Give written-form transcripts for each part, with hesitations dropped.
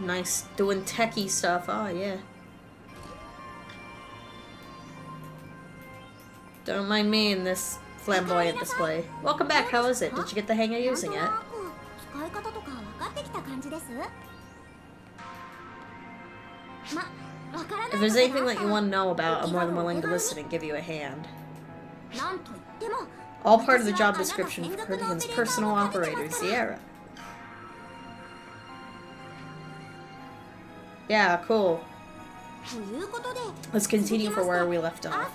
Nice. Doing techie stuff. Oh, yeah. Don't mind me in this flamboyant display. Welcome back. How is it? Did you get the hang of using it? If there's anything that you want to know about, I'm more than willing to listen and give you a hand. All part of the job description for Kiribbean's personal operator, Sierra. Yeah, cool. Let's continue for where we left off.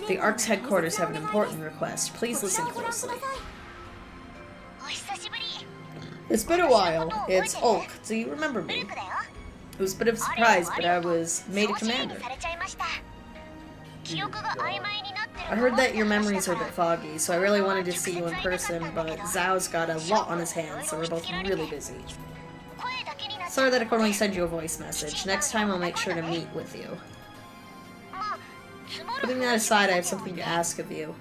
The ARC's headquarters have an important request. Please listen closely. It's been a while. It's Ulk. Do you remember me? It was a bit of a surprise, but I was made a commander. I heard that your memories are a bit foggy, so I really wanted to see you in person, but Zhao's got a lot on his hands, so we're both really busy. Sorry that I could only send you a voice message. Next time I'll make sure to meet with you. Putting that aside, I have something to ask of you.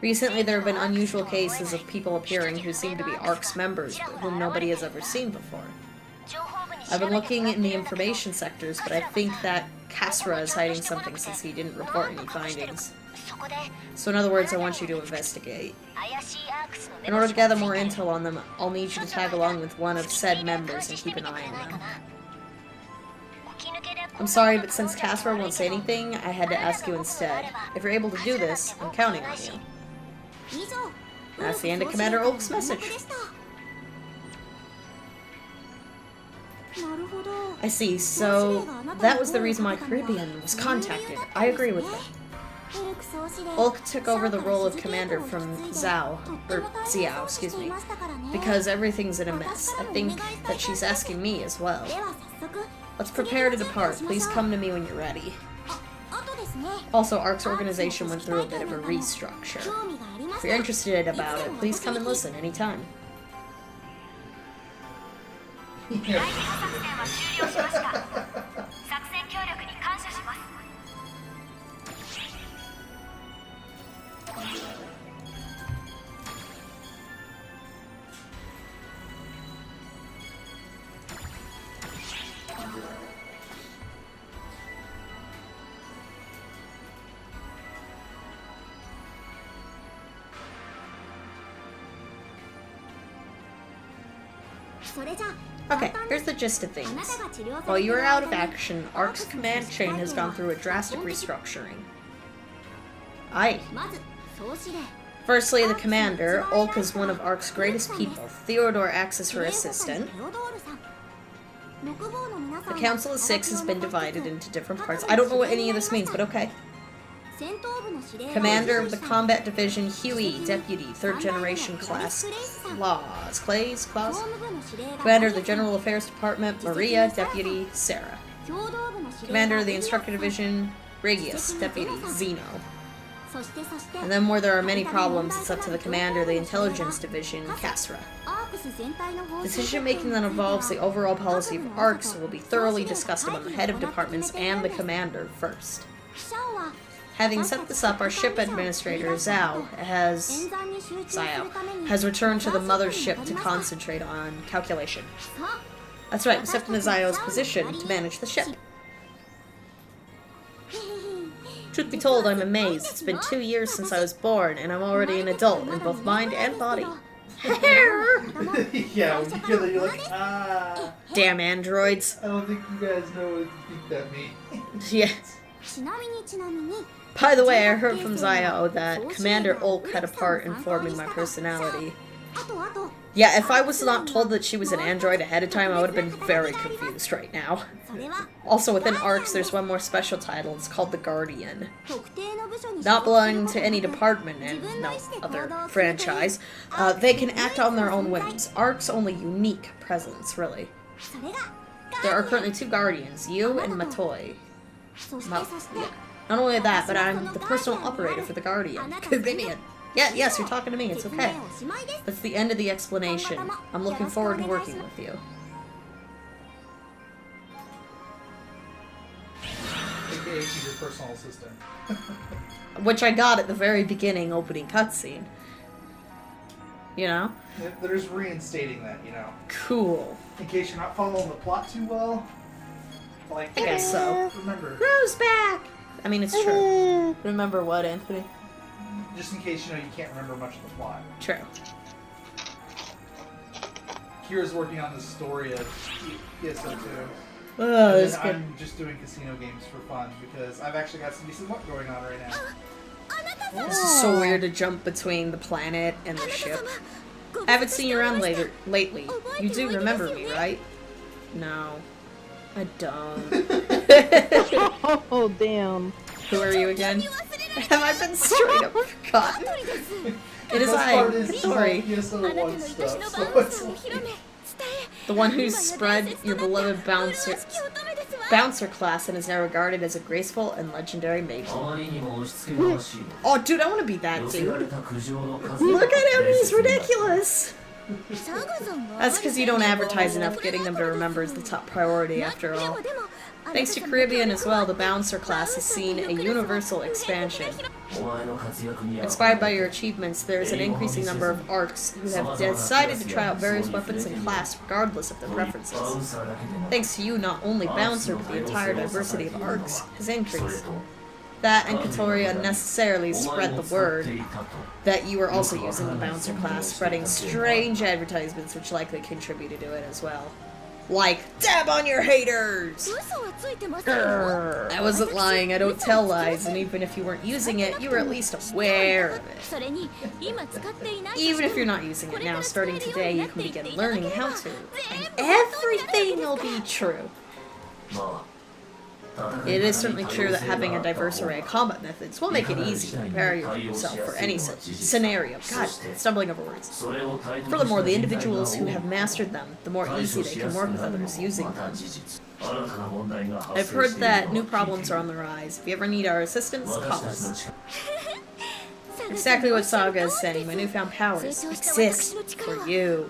Recently there have been unusual cases of people appearing who seem to be ARC's members, but whom nobody has ever seen before. I've been looking in the information sectors, but I think that Kasra is hiding something since he didn't report any findings. So in other words, I want you to investigate. In order to gather more intel on them, I'll need you to tag along with one of said members and keep an eye on them. I'm sorry, but since Kasra won't say anything, I had to ask you instead. If you're able to do this, I'm counting on you. That's the end of Commander Ulk's message. I see, so that was the reason why Kiribbean was contacted. I agree with it. Ulk took over the role of commander from Xiao, excuse me, because everything's in a mess. I think that she's asking me as well. Let's prepare to depart. Please come to me when you're ready. Also, ARC's organization went through a bit of a restructure. If you're interested about it, please come and listen anytime. Okay, here's the gist of things. While you are out of action, ARC's command chain has gone through a drastic restructuring. Aye. Firstly, the commander, Ulk, is one of ARC's greatest people. Theodore acts as her assistant. The Council of Six has been divided into different parts. I don't know what any of this means, but okay. Commander of the Combat Division, Huey, Deputy, 3rd Generation Class, Clays. Commander of the General Affairs Department, Maria, Deputy, Sarah. Commander of the Instructor Division, Regius, Deputy, Zeno. And then where there are many problems, it's up to the Commander of the Intelligence Division, Kasra. Decision-making that involves the overall policy of ARCs will be thoroughly discussed among the head of departments and the Commander first. Having set this up, our ship administrator, Zhao, has returned to the mothership to concentrate on calculation. That's right, we stepped into Zio's position to manage the ship. Truth be told, I'm amazed. It's been 2 years since I was born, and I'm already an adult in both mind and body. Yeah, when you hear that, you're like, ah. Damn androids. I don't think you guys know what you think that means. Yes. By the way, I heard from Zio that Commander Ulk had a part in forming my personality. Yeah, if I was not told that she was an android ahead of time, I would have been very confused right now. Also, within ARCs, there's one more special title. It's called the Guardian. Not belonging to any department and no other franchise, they can act on their own whims. ARC's only unique presence, really. There are currently 2 Guardians, you and Matoy. Yeah. Not only that, but I'm the personal operator for the Guardian. Kiribbean. Yeah, yes, you're talking to me, it's okay. That's the end of the explanation. I'm looking forward to working with you. AKA she's your personal assistant. Which I got at the very beginning opening cutscene. You know? They're just reinstating that, you know. Cool. In case you're not following the plot too well. Like, I guess so. Remember. Rose back! I mean, it's true. Remember what, Anthony? Just in case, you know, you can't remember much of the plot. True. Kira's working on the story of PSO2. Oh, and then I'm just doing casino games for fun because I've actually got some decent work going on right now. This is so weird to jump between the planet and the ship. I haven't seen you around lately. You do remember me, right? No. I don't. Oh, damn. Who are you again? Have I been straight up forgotten? It is I, Katori. PSO1 stuff, so it's like... The one who spread your beloved bouncer class and is now regarded as a graceful and legendary maiden. Oh, dude, I want to be that dude. Look at him, he's ridiculous. That's because you don't advertise enough. Getting them to remember is the top priority, after all. Thanks to Caribbean as well, the bouncer class has seen a universal expansion. Inspired by your achievements, there is an increasing number of ARCs who have decided to try out various weapons in class regardless of their preferences. Thanks to you, not only Bouncer, but the entire diversity of ARCs has increased. That and Katori unnecessarily spread the word that you are also using the Bouncer class, spreading strange advertisements which likely contributed to it as well. Like, dab on your haters! Grr. I wasn't lying, I don't tell lies, and even if you weren't using it, you were at least aware of it. Even if you're not using it now, starting today, you can begin learning how to. And everything will be true. It is certainly true that having a diverse array of combat methods will make it easy to prepare yourself for any such scenario. God, stumbling over words. Furthermore, the individuals who have mastered them, the more easy they can work with others using them. I've heard that new problems are on the rise. If you ever need our assistance, call us. Exactly what Saga is saying. My newfound powers exist for you.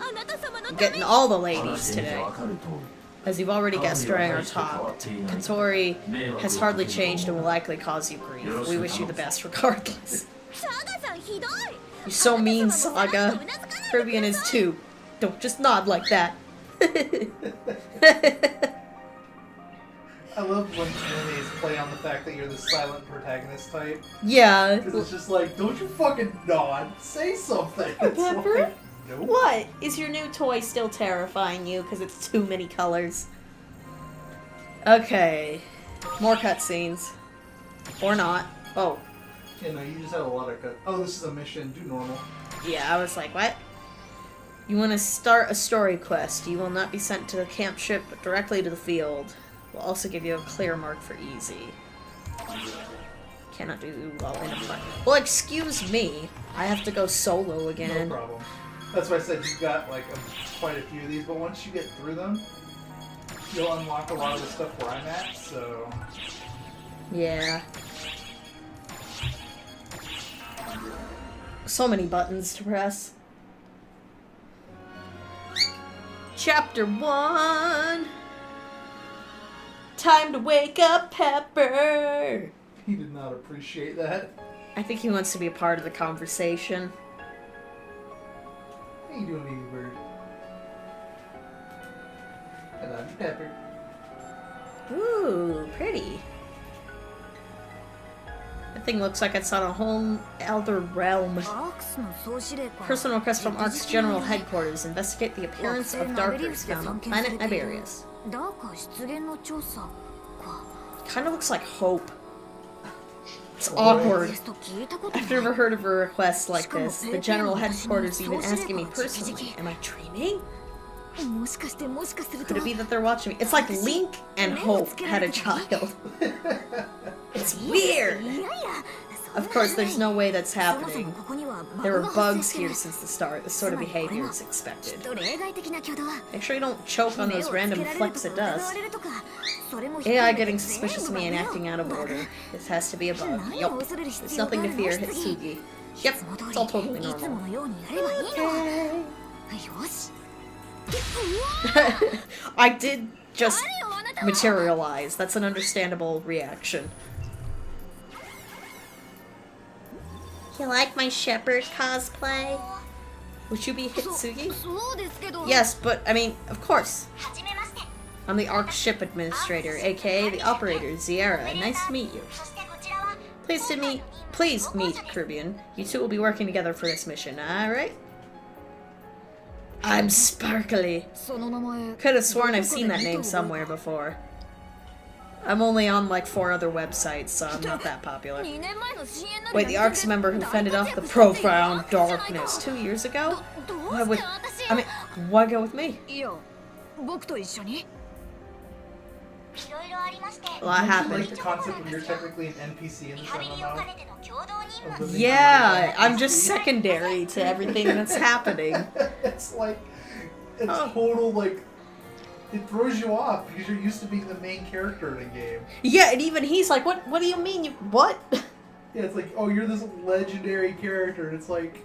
I'm getting all the ladies today. As you've already guessed during our talk, Katori has hardly changed and will likely cause you grief. We wish you the best regardless. You're so mean, Saga. Kiribbean is too. Don't just nod like that. I love when animes play on the fact that you're the silent protagonist type. Yeah. Because it's just like, don't you fucking nod. Say something. It's Pepper? like, nope. What? Is your new toy still terrifying you because it's too many colors? Okay. More cutscenes. Or not. Oh. Yeah, no, you just had a lot of cut. Oh, this is a mission. Do normal. Yeah, I was like, what? You want to start a story quest. You will not be sent to the camp ship, but directly to the field. We'll also give you a clear mark for easy. Cannot do well in a fight. Well, excuse me. I have to go solo again. No problem. That's why I said you've got like quite a few of these, but once you get through them, you'll unlock a lot of the stuff where I'm at, so... Yeah. So many buttons to press. Chapter 1! Time to wake up, Pepper! He did not appreciate that. I think he wants to be a part of the conversation. How you doing, baby bird? Hello, Pepper. Ooh, pretty. That thing looks like it's on a whole other realm. Personal request from ARC's General Headquarters. Investigate the appearance of darkers found on planet Iberius. Kinda looks like Hope. It's awkward. I've never heard of a request like this. The General Headquarters even asking me personally. Am I dreaming? Could it be that they're watching me? It's like Link and Hope had a child. It's weird! Of course, there's no way that's happening. There were bugs here since the start. This sort of behavior is expected. Make sure you don't choke on those random flecks of dust. AI getting suspicious of me and acting out of order. This has to be a bug. Yup. There's nothing to fear, Hitsugi. Yep, it's all totally normal. Okay. I did just materialize. That's an understandable reaction. You like my shepherd cosplay? Would you be Hitsugi? Yes, but, I mean, of course. I'm the ARC ship administrator, aka the operator, Ziera. Nice to meet you. Please meet Kiribbean. You two will be working together for this mission, alright? I'm Sparkly. Could have sworn I've seen that name somewhere before. I'm only on like 4 other websites, so I'm not that popular. Wait, the ARC's member who fended off the profound darkness 2 years ago? Why go with me? A lot happened. Like the concept when you're technically an NPC in this MMO? Yeah, I'm just secondary to everything that's happening. It's like, it's total, like, it throws you off because you're used to being the main character in a game. Yeah, and even he's like, what do you mean, what? Yeah, it's like, oh, you're this legendary character, and it's like...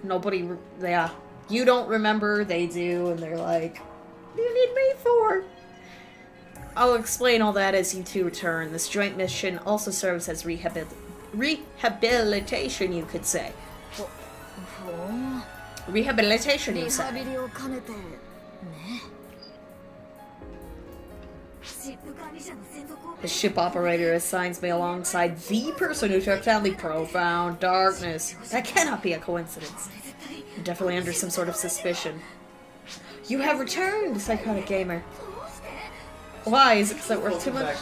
Yeah. You don't remember, they do, and they're like, what do you need me for? I'll explain all that as you two return. This joint mission also serves as rehabilitation, you could say. Rehabilitation, you say. The ship operator assigns me alongside the person who took down the profound darkness. That cannot be a coincidence. I'm definitely under some sort of suspicion. You have returned, Psychotic Gamer. Why? Is it because I work too much?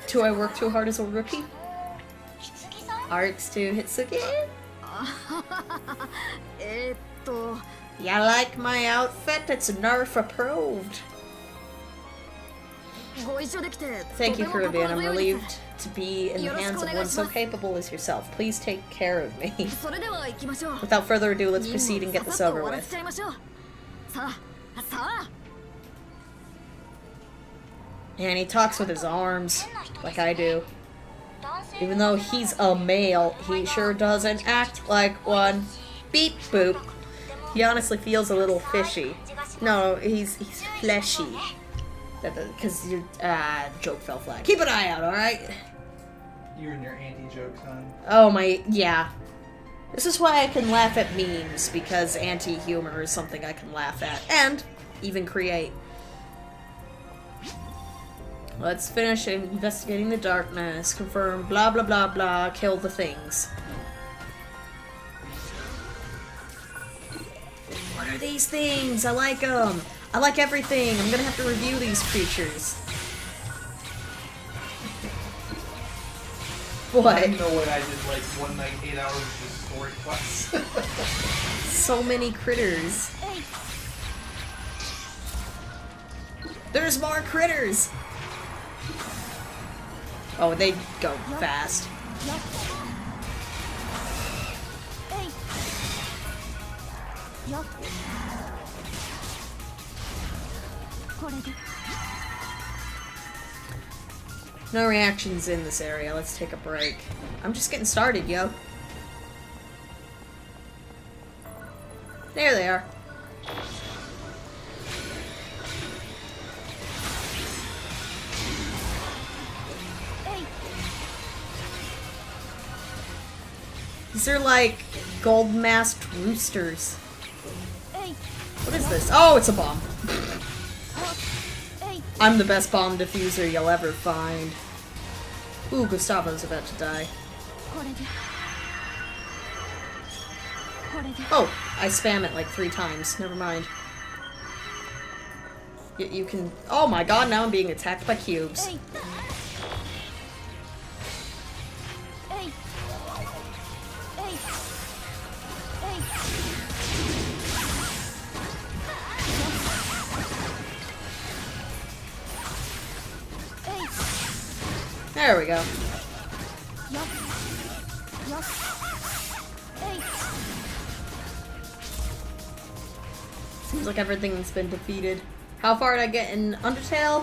Do I work too hard as a rookie? Arcs to Hitsugi? You like my outfit? It's Nerf approved. Thank you, Kiribbean. I'm relieved to be in the hands of one so capable as yourself. Please take care of me. Without further ado, let's proceed and get this over with. And he talks with his arms, like I do. Even though he's a male, he sure doesn't act like one. Beep boop. He honestly feels a little fishy. No, he's fleshy. Because your joke fell flat. Keep an eye out, alright? You and your anti-jokes, son. Oh my, yeah. This is why I can laugh at memes, because anti-humor is something I can laugh at, and even create. Let's finish investigating the darkness, confirm blah blah blah blah, kill the things. What are these things? I like them. I like everything. I'm gonna have to review these creatures. What? You know what? I did like one night, 8 hours of just story quests. So many critters. There's more critters! Oh, they go fast. No reactions in this area. Let's take a break. I'm just getting started, yo. There they are. These are like gold masked roosters. What is this? Oh, it's a bomb. I'm the best bomb diffuser you'll ever find. Ooh, Gustavo's about to die. Oh, I spam it like 3 times. Never mind. You can... Oh my god, now I'm being attacked by cubes. There we go. Seems like everything's been defeated. How far did I get in Undertale?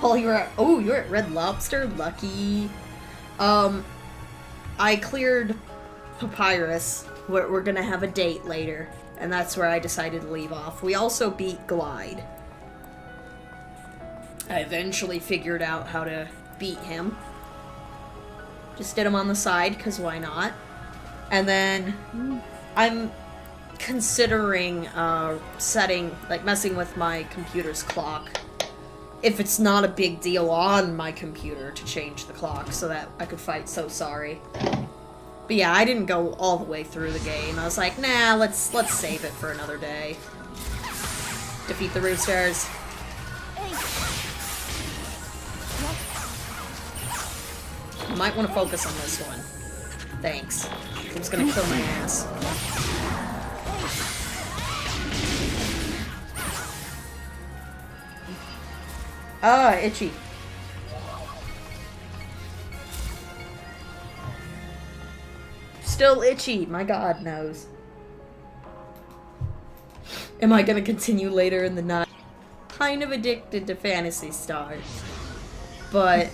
Oh, you're at Red Lobster? Lucky. I cleared Papyrus. We're gonna have a date later, and that's where I decided to leave off. We also beat Glide. I eventually figured out how to beat him. Just did him on the side, because why not? And then I'm considering messing with my computer's clock. If it's not a big deal on my computer to change the clock so that I could fight So Sorry. But yeah, I didn't go all the way through the game. I was like, nah, let's save it for another day. Defeat the roosters. I might want to focus on this one. Thanks. It was gonna kill my ass. Ah, itchy. Still itchy. My god knows. Am I gonna continue later in the night? Kind of addicted to Phantasy Star. But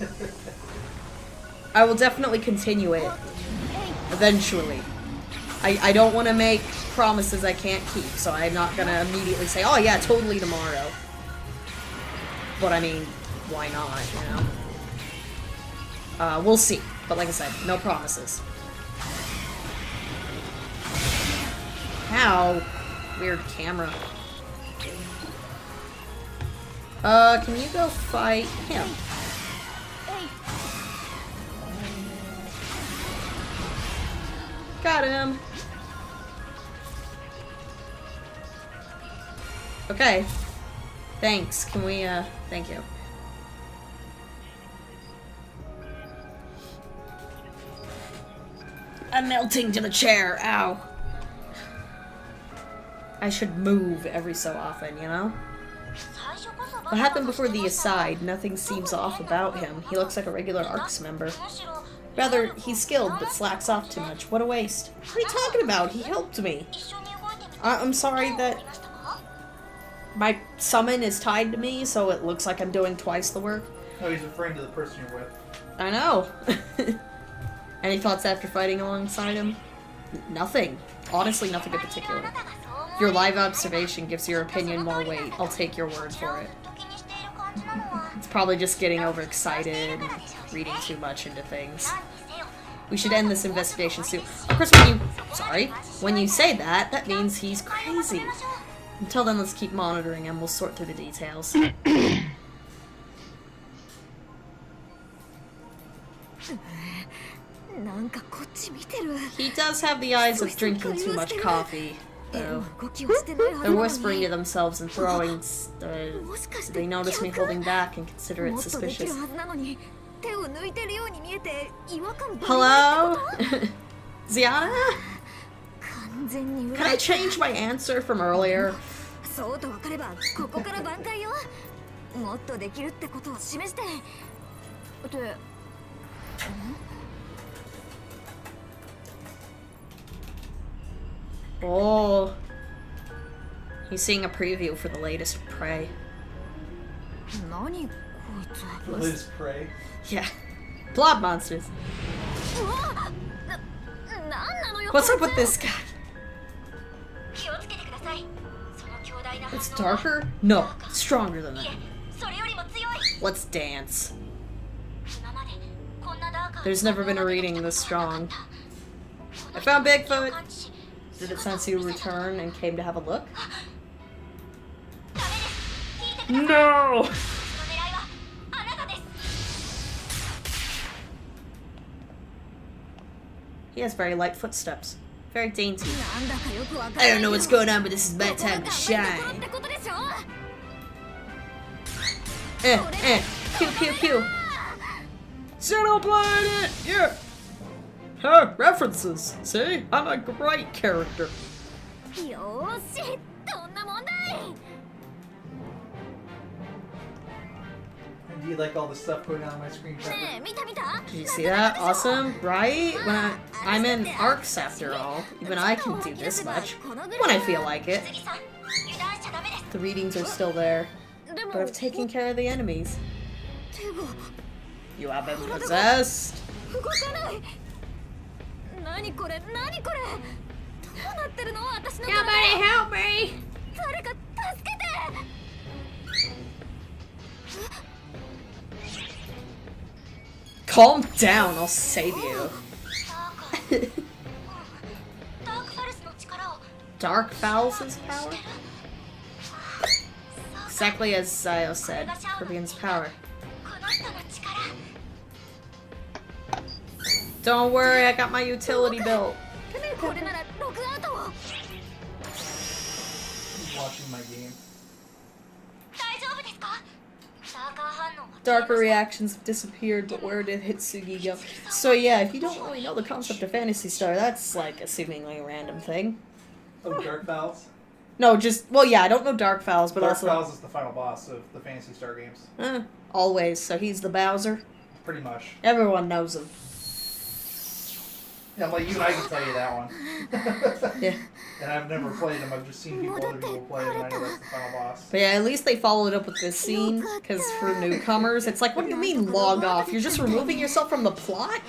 I will definitely continue it. Eventually. I don't want to make promises I can't keep, so I'm not gonna immediately say, oh yeah, totally tomorrow. But I mean, why not, you know? We'll see. But like I said, no promises. How? Weird camera. Can you go fight him? Got him. Okay. Thanks. Can we, thank you. I'm melting to the chair. Ow. I should move every so often, you know? What happened before the aside? Nothing seems off about him. He looks like a regular ARCS member. Rather, he's skilled, but slacks off too much. What a waste. What are you talking about? He helped me. I'm sorry that my summon is tied to me, so it looks like I'm doing twice the work. No, he's referring to the person you're with. I know. Any thoughts after fighting alongside him? Nothing. Honestly, nothing in particular. Your live observation gives your opinion more weight. I'll take your word for it. It's probably just getting overexcited and reading too much into things. We should end this investigation soon. Of course, when you say that, that means he's crazy. Until then, let's keep monitoring him. We'll sort through the details. He does have the eyes of drinking too much coffee, though. They're whispering to themselves and throwing... they notice me holding back and consider it suspicious. Hello? Ziana? Can I change my answer from earlier? Oh. He's seeing a preview for the latest Prey. The latest Prey? Yeah. Blob monsters. What's up with this guy? It's darker? No, stronger than that. Let's dance. There's never been a reading this strong. I found Bigfoot! Did it sense you return and came to have a look? No! He has very light footsteps. Very dainty. I don't know what's going on, but this is my time to shine. Pew pew pew. Shadow Planet! Yeah! Huh, references. See? I'm a great character. And do you like all the stuff going on my screen? Did you see that? Awesome, right? I'm in ARCS after all. Even I can do this much. When I feel like it. The readings are still there. But I've taken care of the enemies. You have been possessed. Somebody help me! Calm down, I'll save you. Dark Fowls' power? Exactly as Zayo said, Kiribbean's power. Don't worry, I got my utility built. He's watching my game. Darker reactions have disappeared, but where did Hitsugi go? So yeah, if you don't really know the concept of Phantasy Star, that's like a seemingly random thing. Oh, Dark Fowls? No, just, well yeah, I don't know Dark Fowls, but Dark also... Fowls is the final boss of the Phantasy Star games. Always, so he's the Bowser? Pretty much. Everyone knows him. Yeah, like you and I can tell you that one. Yeah. And I've never played him, I've just seen other people play him, and I know that's the final boss. But yeah, at least they followed up with this scene, because for newcomers, it's like, what do you mean log off? You're just removing yourself from the plot?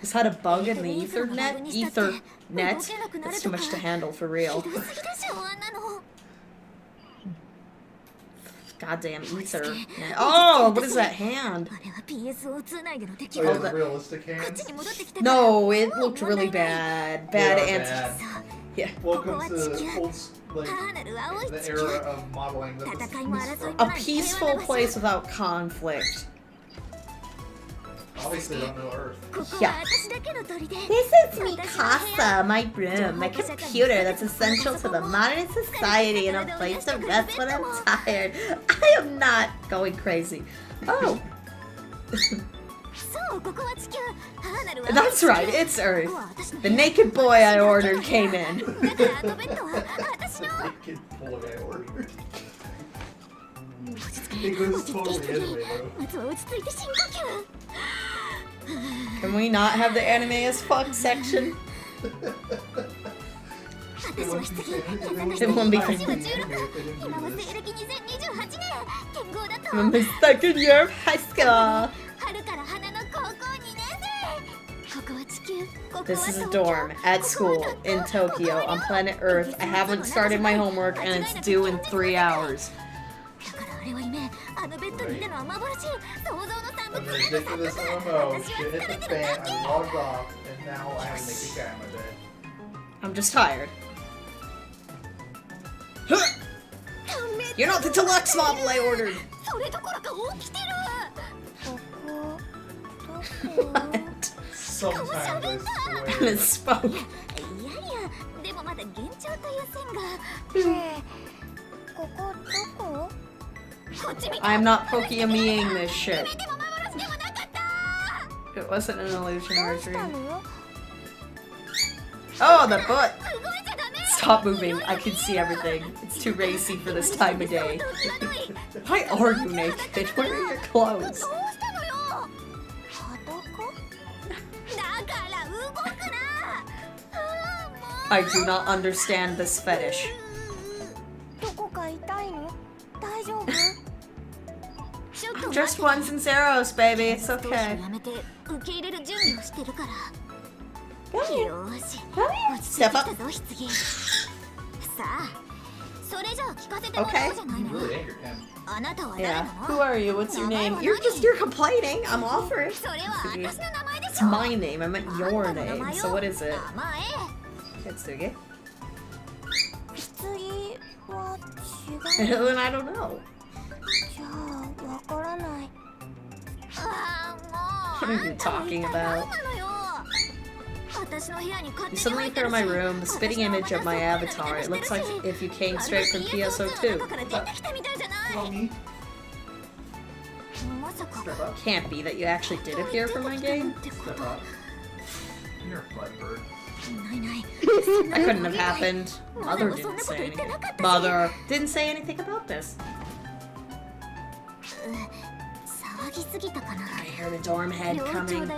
Just had a bug in the Ethernet? That's too much to handle for real. Goddamn Ether. Oh, what is that hand? Oh, yeah, the realistic hands? No, it looked really bad. Bad They are answer. bad. Yeah. Welcome to old, like, the era of modeling that this is from. A peaceful place without conflict. Obviously, they don't know Earth. Yeah. This is Mikasa, my room, my computer that's essential to the modern society and a place to rest when I'm tired. I am not going crazy. Oh. That's right, it's Earth. The naked boy I ordered came in. Naked boy I ordered. It was totally anime, though. Can we not have the anime as fuck section? It won't be I'm in the second year of high school. This is a dorm at school in Tokyo on planet Earth. I haven't started my homework and it's due in 3 hours. I'm ridiculous MMO, shit hit the fan, I logged off, and now I have to make a guy in my bed. I'm just tired. You're not the deluxe model I ordered! What? Sometimes I And swear. it spoke. I'm not Pokemoning this shit. It wasn't an illusion or a dream. Oh, the butt! Stop moving. I can see everything. It's too racy for this time of day. Why are you naked? Where are your clothes? I do not understand this fetish. I'm just ones and zeros, baby. It's okay. Come here. Come here. Step up. Okay. You really angered him. Yeah. Who are you? What's your name? You're complaining. I'm offering. It's my name. I meant your name. So what is it? Hitsugi. Then I don't know. What are you talking about? You suddenly appear in my room, the spitting image of my avatar. It looks like if you came straight from PSO2. Hello, me. Can't be that you actually did appear from my game. Step up. You're a bloodbird. That couldn't have happened. Mother didn't say anything. Mother didn't say anything about this. I hear the dorm head coming.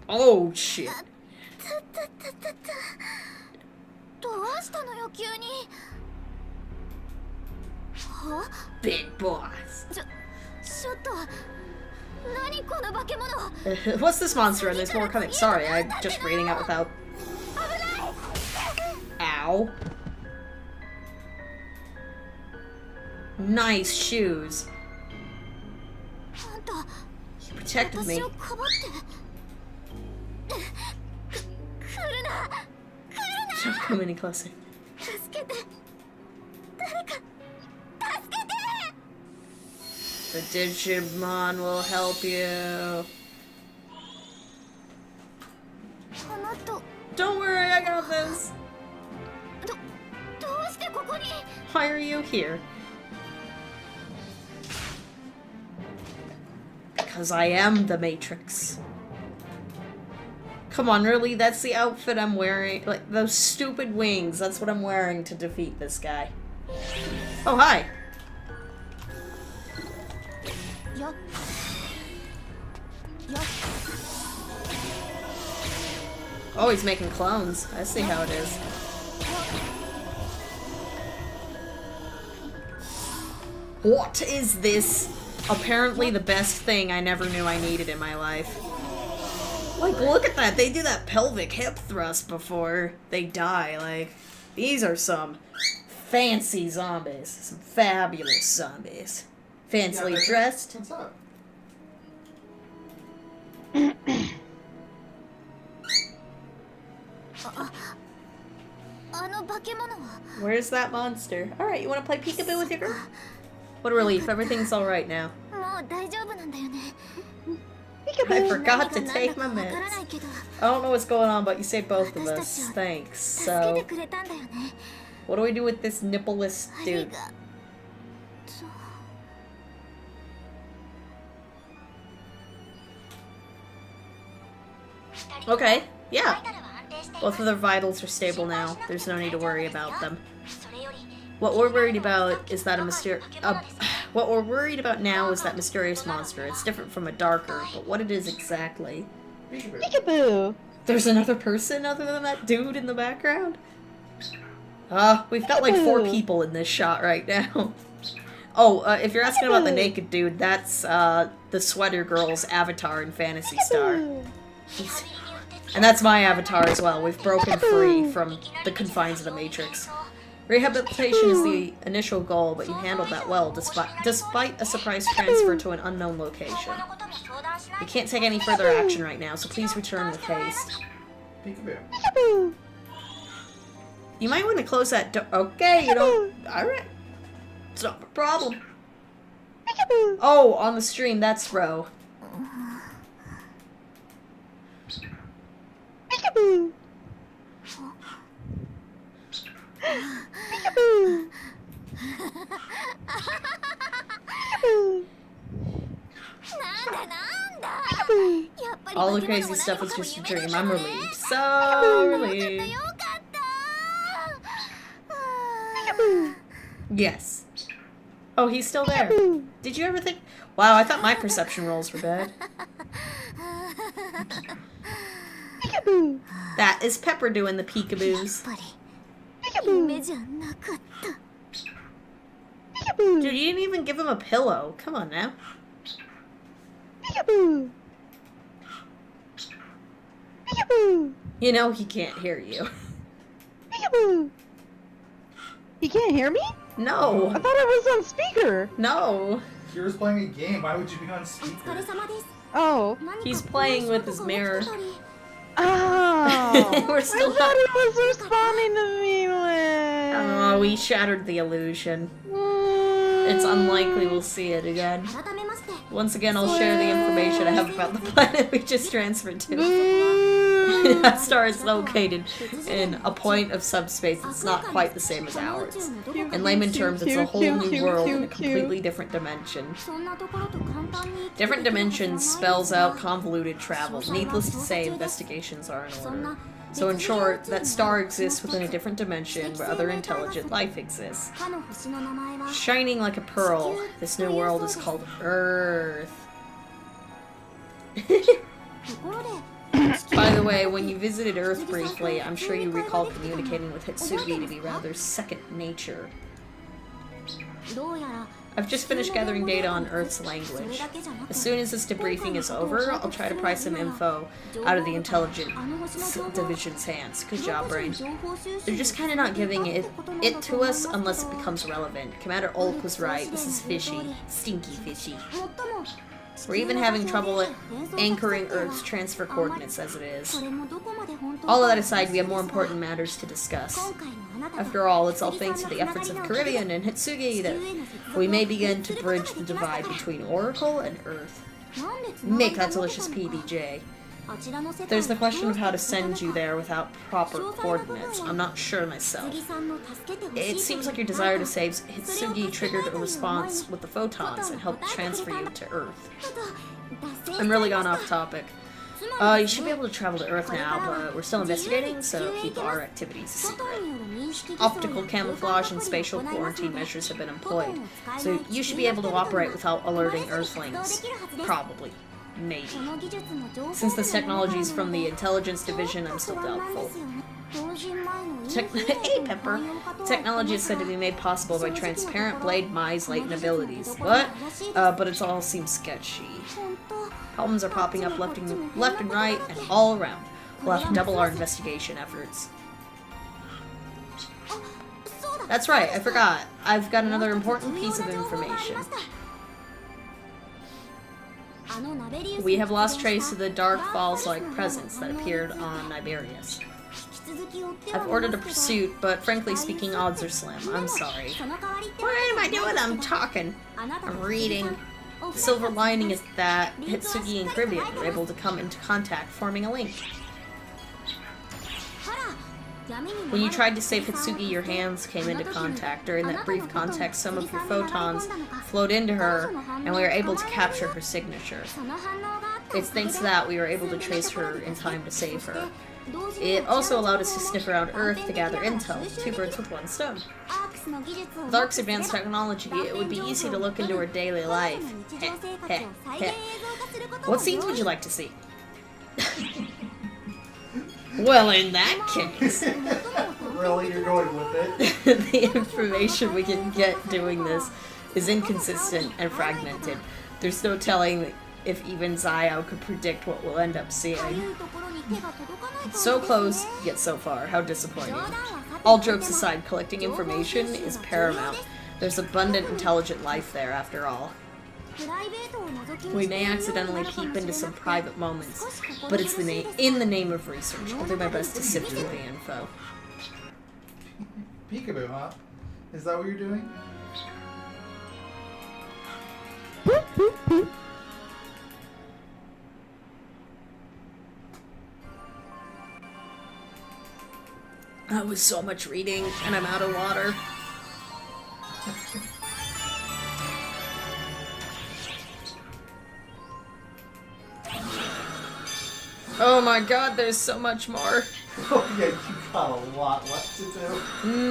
Oh shit. Big boss. What's this monster and there's more coming? Sorry, I'm just reading out without... Ow. Nice shoes. He protected me. Don't come any closer. The Digimon will help you. Don't worry, I got this. Why are you here? Because I am the Matrix. Come on, really? That's the outfit I'm wearing? Like, those stupid wings, that's what I'm wearing to defeat this guy. Oh, hi. Oh, he's making clones. I see how it is. What is this? Apparently the best thing I never knew I needed in my life. Like, look at that. They do that pelvic hip thrust before they die. Like, these are some fancy zombies. Some fabulous zombies. Fancily dressed. What's up? Where's that monster? Alright, you want to play peekaboo with your girl? What a relief. Everything's alright now. I forgot to take my meds. I don't know what's going on, but you saved both of us. Thanks. So, what do we do with this nippleless dude? Okay, yeah. Both of their vitals are stable now. There's no need to worry about them. What we're worried about is that what we're worried about now is that mysterious monster. It's different from a darker, but what it is exactly. Peekaboo! There's another person other than that dude in the background? We've got like 4 people in this shot right now. Oh, if you're asking about the naked dude, that's the sweater girl's avatar in Phantasy Star. And that's my avatar as well. We've broken free from the confines of the Matrix. Rehabilitation is the initial goal, but you handled that well, despite a surprise transfer to an unknown location. We can't take any further action right now, so please return with haste. Peekaboo. You might want to close that door. Okay, you don't... Alright. It's not a problem. Oh, on the stream, that's Ro. Peekaboo! Peekaboo! Peekaboo! All the crazy stuff was just a dream. I'm relieved. So relieved. Yes. Oh, he's still there. Did you ever think... Wow, I thought my perception rolls were bad. Peekaboo! That is Pepper doing the peekaboos. Peekaboo! Dude, you didn't even give him a pillow. Come on now. Peekaboo! Peekaboo! You know he can't hear you. Peekaboo! He can't hear me? No. I thought I was on speaker. No. Kira's playing a game. Why would you be on speaker? Oh. He's playing with his mirror. Oh. We're still I thought he was responding to me when... Oh, we shattered the illusion. It's unlikely we'll see it again. Once again, I'll share the information I have about the planet we just transferred to. That star is located in a point of subspace that's not quite the same as ours. In layman terms, it's a whole new world in a completely different dimension. Different dimensions spells out convoluted travel. Needless to say, investigations are in order. So in short, that star exists within a different dimension where other intelligent life exists. Shining like a pearl, this new world is called Earth. By the way, when you visited Earth briefly, I'm sure you recall communicating with Hitsugi to be rather second nature. I've just finished gathering data on Earth's language. As soon as this debriefing is over, I'll try to pry some info out of the Intelligence Division's hands. Good job, Brain. They're just kinda not giving it to us unless it becomes relevant. Commander Ulk was right. This is fishy. Stinky fishy. We're even having trouble anchoring Earth's transfer coordinates as it is. All of that aside, we have more important matters to discuss. After all, it's all thanks to the efforts of Kiribbean and Hitsugi that we may begin to bridge the divide between Oracle and Earth. Make that delicious PBJ. There's the question of how to send you there without proper coordinates. I'm not sure myself. It seems like your desire to save Hitsugi triggered a response with the photons and helped transfer you to Earth. I'm really gone off topic. You should be able to travel to Earth now, but we're still investigating, so keep our activities a secret. Optical camouflage and spatial quarantine measures have been employed, so you should be able to operate without alerting Earthlings. Probably. Maybe. Since this technology is from the Intelligence Division, I'm still doubtful. Hey, Pepper! Technology is said to be made possible by transparent Blade Mai's latent abilities. What? But it all seems sketchy. Problems are popping up left and right and all around. We'll have to double our investigation efforts. That's right, I forgot. I've got another important piece of information. We have lost trace of the Dark Falls-like presence that appeared on Iberius. I've ordered a pursuit, but frankly speaking, odds are slim. I'm sorry. What am I doing? I'm talking. I'm reading. The silver lining is that Hitsugi and Kiribbean were able to come into contact, forming a link. When you tried to save Hitsugi, your hands came into contact. During that brief contact, some of your photons flowed into her, and we were able to capture her signature. It's thanks to that we were able to trace her in time to save her. It also allowed us to sniff around Earth to gather intel, 2 birds with 1 stone. With ARC's advanced technology, it would be easy to look into her daily life. Heh, heh, heh. What scenes would you like to see? Well, in that case... Really? You're going with it? The information we can get doing this is inconsistent and fragmented. There's no telling if even Zio could predict what we'll end up seeing. So close, yet so far. How disappointing. All jokes aside, collecting information is paramount. There's abundant intelligent life there, after all. We may accidentally peep into some private moments, but it's in the name of research. I'll do my best to sift through the info. Peekaboo, huh? Is that what you're doing? That was so much reading, and I'm out of water. Oh my god, there's so much more. Oh yeah, you got a lot left to do.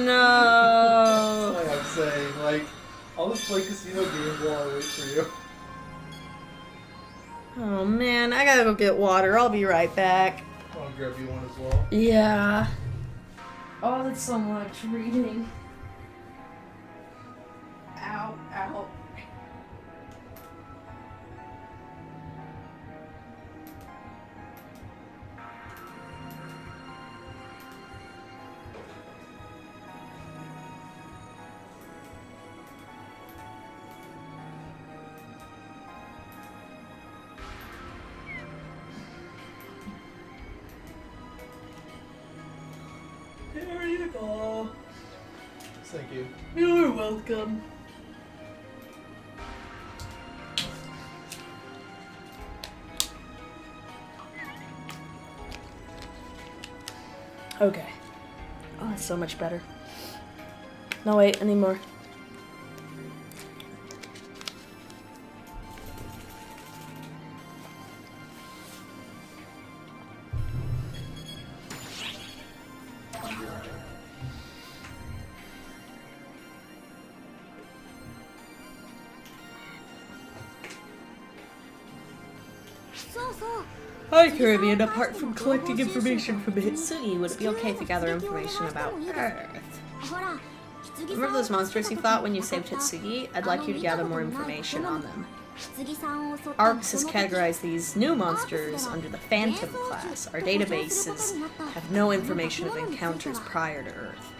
No. That's like I'm saying, like, I'll just play casino games while I wait for you. Oh man, I gotta go get water. I'll be right back. I want to grab you one as well. Yeah. Oh, that's so much reading. Ow, ow. There you go. Thank you. You're welcome. Okay. Oh, that's so much better. No, wait, anymore. Hi, Caribbean. Apart from collecting information from Hitsugi, would it be okay if we gather information about Earth? Remember those monsters you fought when you saved Hitsugi? I'd like you to gather more information on them. ARCS has categorized these new monsters under the Phantom class. Our databases have no information of encounters prior to Earth.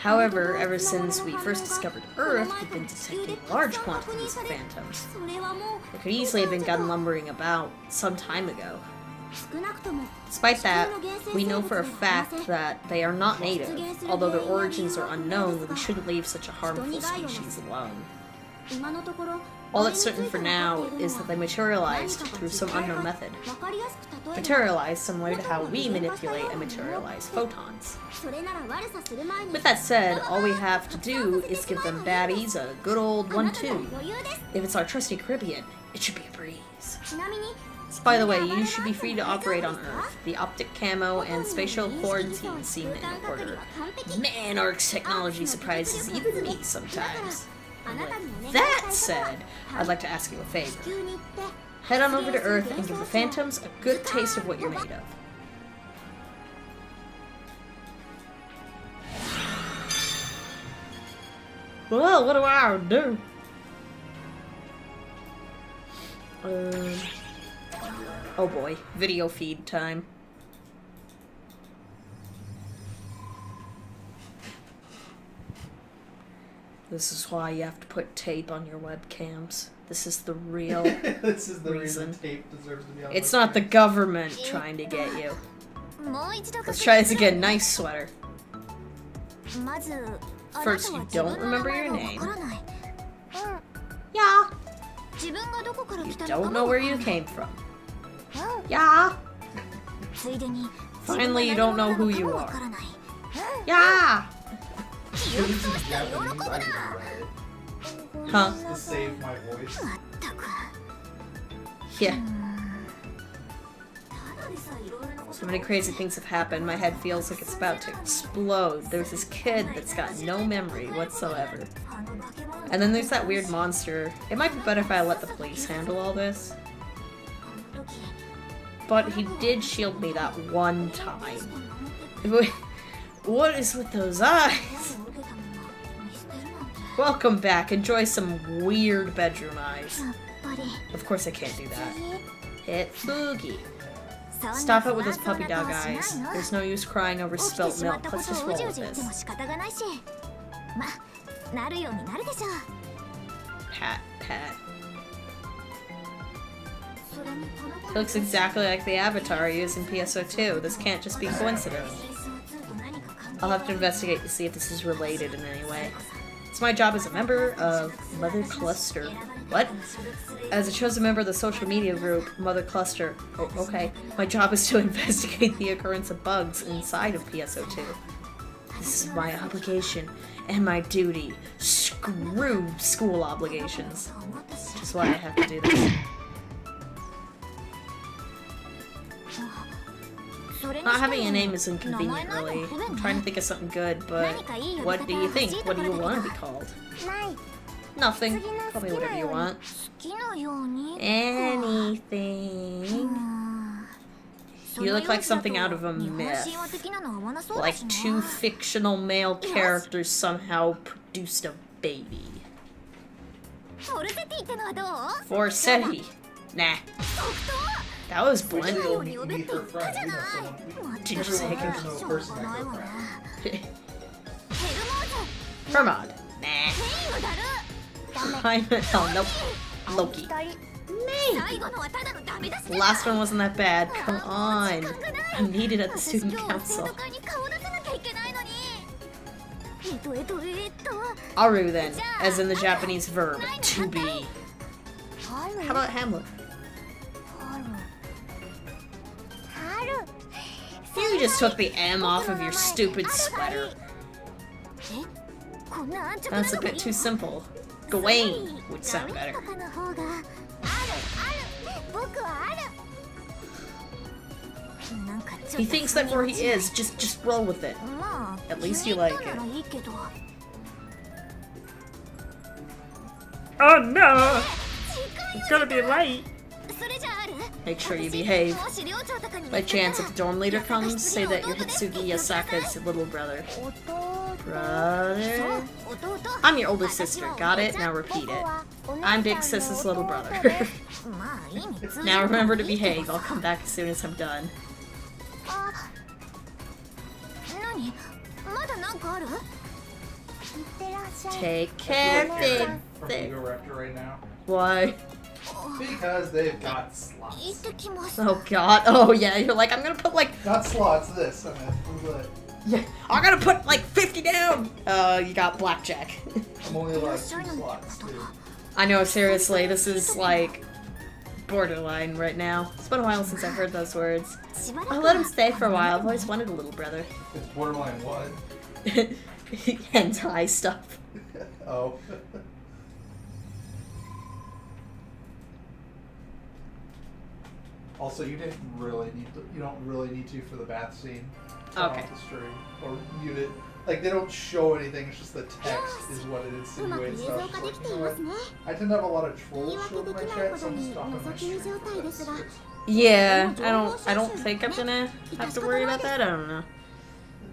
However, ever since we first discovered Earth, we've been detecting large quantities of phantoms. They could easily have been gun lumbering about some time ago. Despite that, we know for a fact that they are not native. Although their origins are unknown, we shouldn't leave such a harmful species alone. All that's certain for now is that they materialized through some unknown method. Materialized similar to how we manipulate and materialize photons. With that said, all we have to do is give them baddies a good old 1-2. If it's our trusty Caribbean, it should be a breeze. By the way, you should be free to operate on Earth. The optic camo and spatial quarantine seem in order. Man, ARC's technology surprises even me sometimes. And with that said, I'd like to ask you a favor. Head on over to Earth and give the Phantoms a good taste of what you're made of. Well, what do I do? Oh boy, video feed time. This is why you have to put tape on your webcams. This is the real This is the reason tape deserves to be on It's webcams. not the government trying to get you. Let's try this again. Nice sweater. First, you don't remember your name. Yeah. You don't know where you came from. Yeah. Finally, you don't know who you are. Yeah. Huh? To save my voice. Yeah. So many crazy things have happened. My head feels like it's about to explode. There's this kid that's got no memory whatsoever. And then there's that weird monster. It might be better if I let the police handle all this. But he did shield me that one time. What is with those eyes? Welcome back. Enjoy some weird bedroom eyes. Of course I can't do that. Hit Boogie. Stop it with those puppy dog eyes. There's no use crying over spilt milk. Let's just roll with this. Pat, pat. It looks exactly like the avatar I used in PSO2. This can't just be coincidence. I'll have to investigate to see if this is related in any way. It's my job as a member of Mother Cluster. What? As a chosen member of the social media group, Mother Cluster. Oh, okay. My job is to investigate the occurrence of bugs inside of PSO2. This is my obligation and my duty. Screw school obligations. Which is why I have to do this. Not having a name is inconvenient, really. I'm trying to think of something good, but what do you think? What do you want to be called? Nothing. Call me whatever you want. Anything. You look like something out of a myth. Like two fictional male characters somehow produced a baby. Forseti. Nah. That was blunt. Meet her friend. We know someone. Did you say Everyone has no person like her friend. Hermod. Nah. Oh, nope. Loki. The last one wasn't that bad. Come on. I'm needed at the student council. Aru then, as in the Japanese verb, to be. How about Hamlet? You just took the M off of your stupid sweater. That's a bit too simple. Gawain would sound better. He thinks that where he is, just roll with it. At least you like it. Oh no! It's gonna be late. Make sure you behave. By chance, if the dorm leader comes, say that you're Hitsugi Yasaka's little brother. Brother? I'm your older sister, got it? Now repeat it. I'm Big Sis's little brother. Now remember to behave, I'll come back as soon as I'm done. Take care, big From thing. Ego Raptor right now. Why? Because they've got slots. Oh god. Oh yeah, you're like, I'm gonna put like... Not slots, this. I mean, what? Yeah, I'm gonna put like 50 down! You got blackjack. I'm only like 2 slots, too. I know, seriously, this is like... borderline right now. It's been a while since I've heard those words. I'll let him stay for a while. I've always wanted a little brother. It's borderline what? Hentai stuff. Oh. Also, you don't really need to for the bath scene. Turn Okay. off the stream or mute it. Like, they don't show anything, it's just the text is what it insinuates. So I was just like, you know what? I tend to have a lot of trolls show in my chat, so I'm just stopping my stream. Yeah, I don't think I'm gonna have to worry about that. I don't know.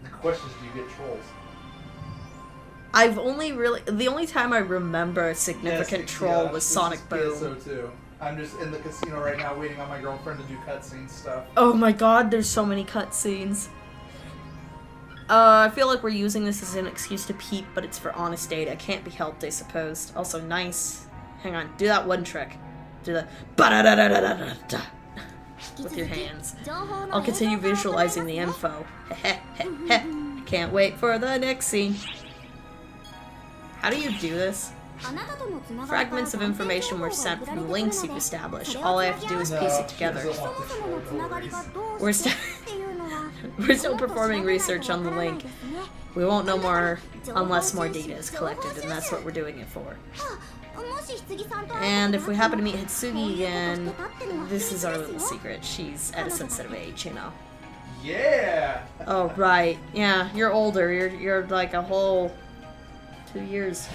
The question is, do you get trolls? I've only really... the only time I remember a significant troll was Sonic Boom. PSO2. I'm just in the casino right now waiting on my girlfriend to do cutscene stuff. Oh my god, there's so many cutscenes. I feel like we're using this as an excuse to peep, but it's for honest data. Can't be helped, I suppose. Also, nice. Hang on, do that one trick. Do the ba-da-da-da-da-da-da with your hands. I'll continue visualizing the info. I can't wait for the next scene. How do you do this? Fragments of information were sent from links you've established. All I have to do is piece it together. We're still performing research on the link. We won't know more unless more data is collected, and that's what we're doing it for. And if we happen to meet Hitsugi again, this is our little secret. She's at a sensitive age, you know. Yeah! Oh, right. Yeah, you're older. You're like a whole 2 years.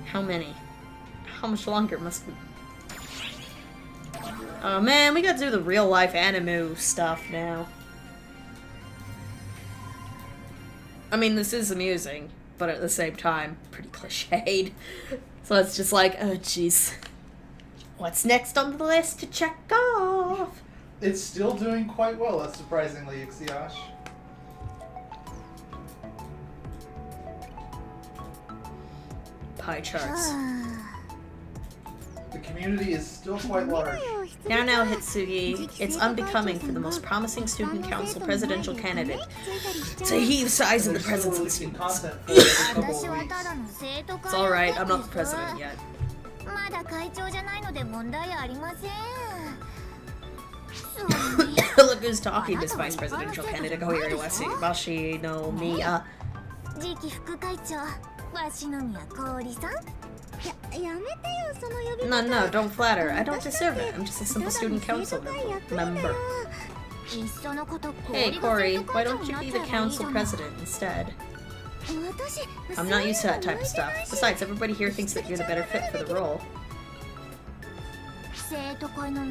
How many? How much longer must we... Oh man, we gotta do the real life anime stuff now. I mean, this is amusing, but at the same time, pretty cliched. So it's just like, oh jeez. What's next on the list to check off? It's still doing quite well, that's surprisingly, Ixiash. Pie charts. The community is still quite large. Now, Hitsugi, it's unbecoming for the most promising student council presidential candidate to heave sighs in the presence of the students. It's alright, I'm not the president yet. Look who's talking, this vice presidential candidate, Kohiri Washi no Miya. No, don't flatter. I don't deserve it. I'm just a simple student council member. Hey, Corey, why don't you be the council president instead? I'm not used to that type of stuff. Besides, everybody here thinks that you're the better fit for the role.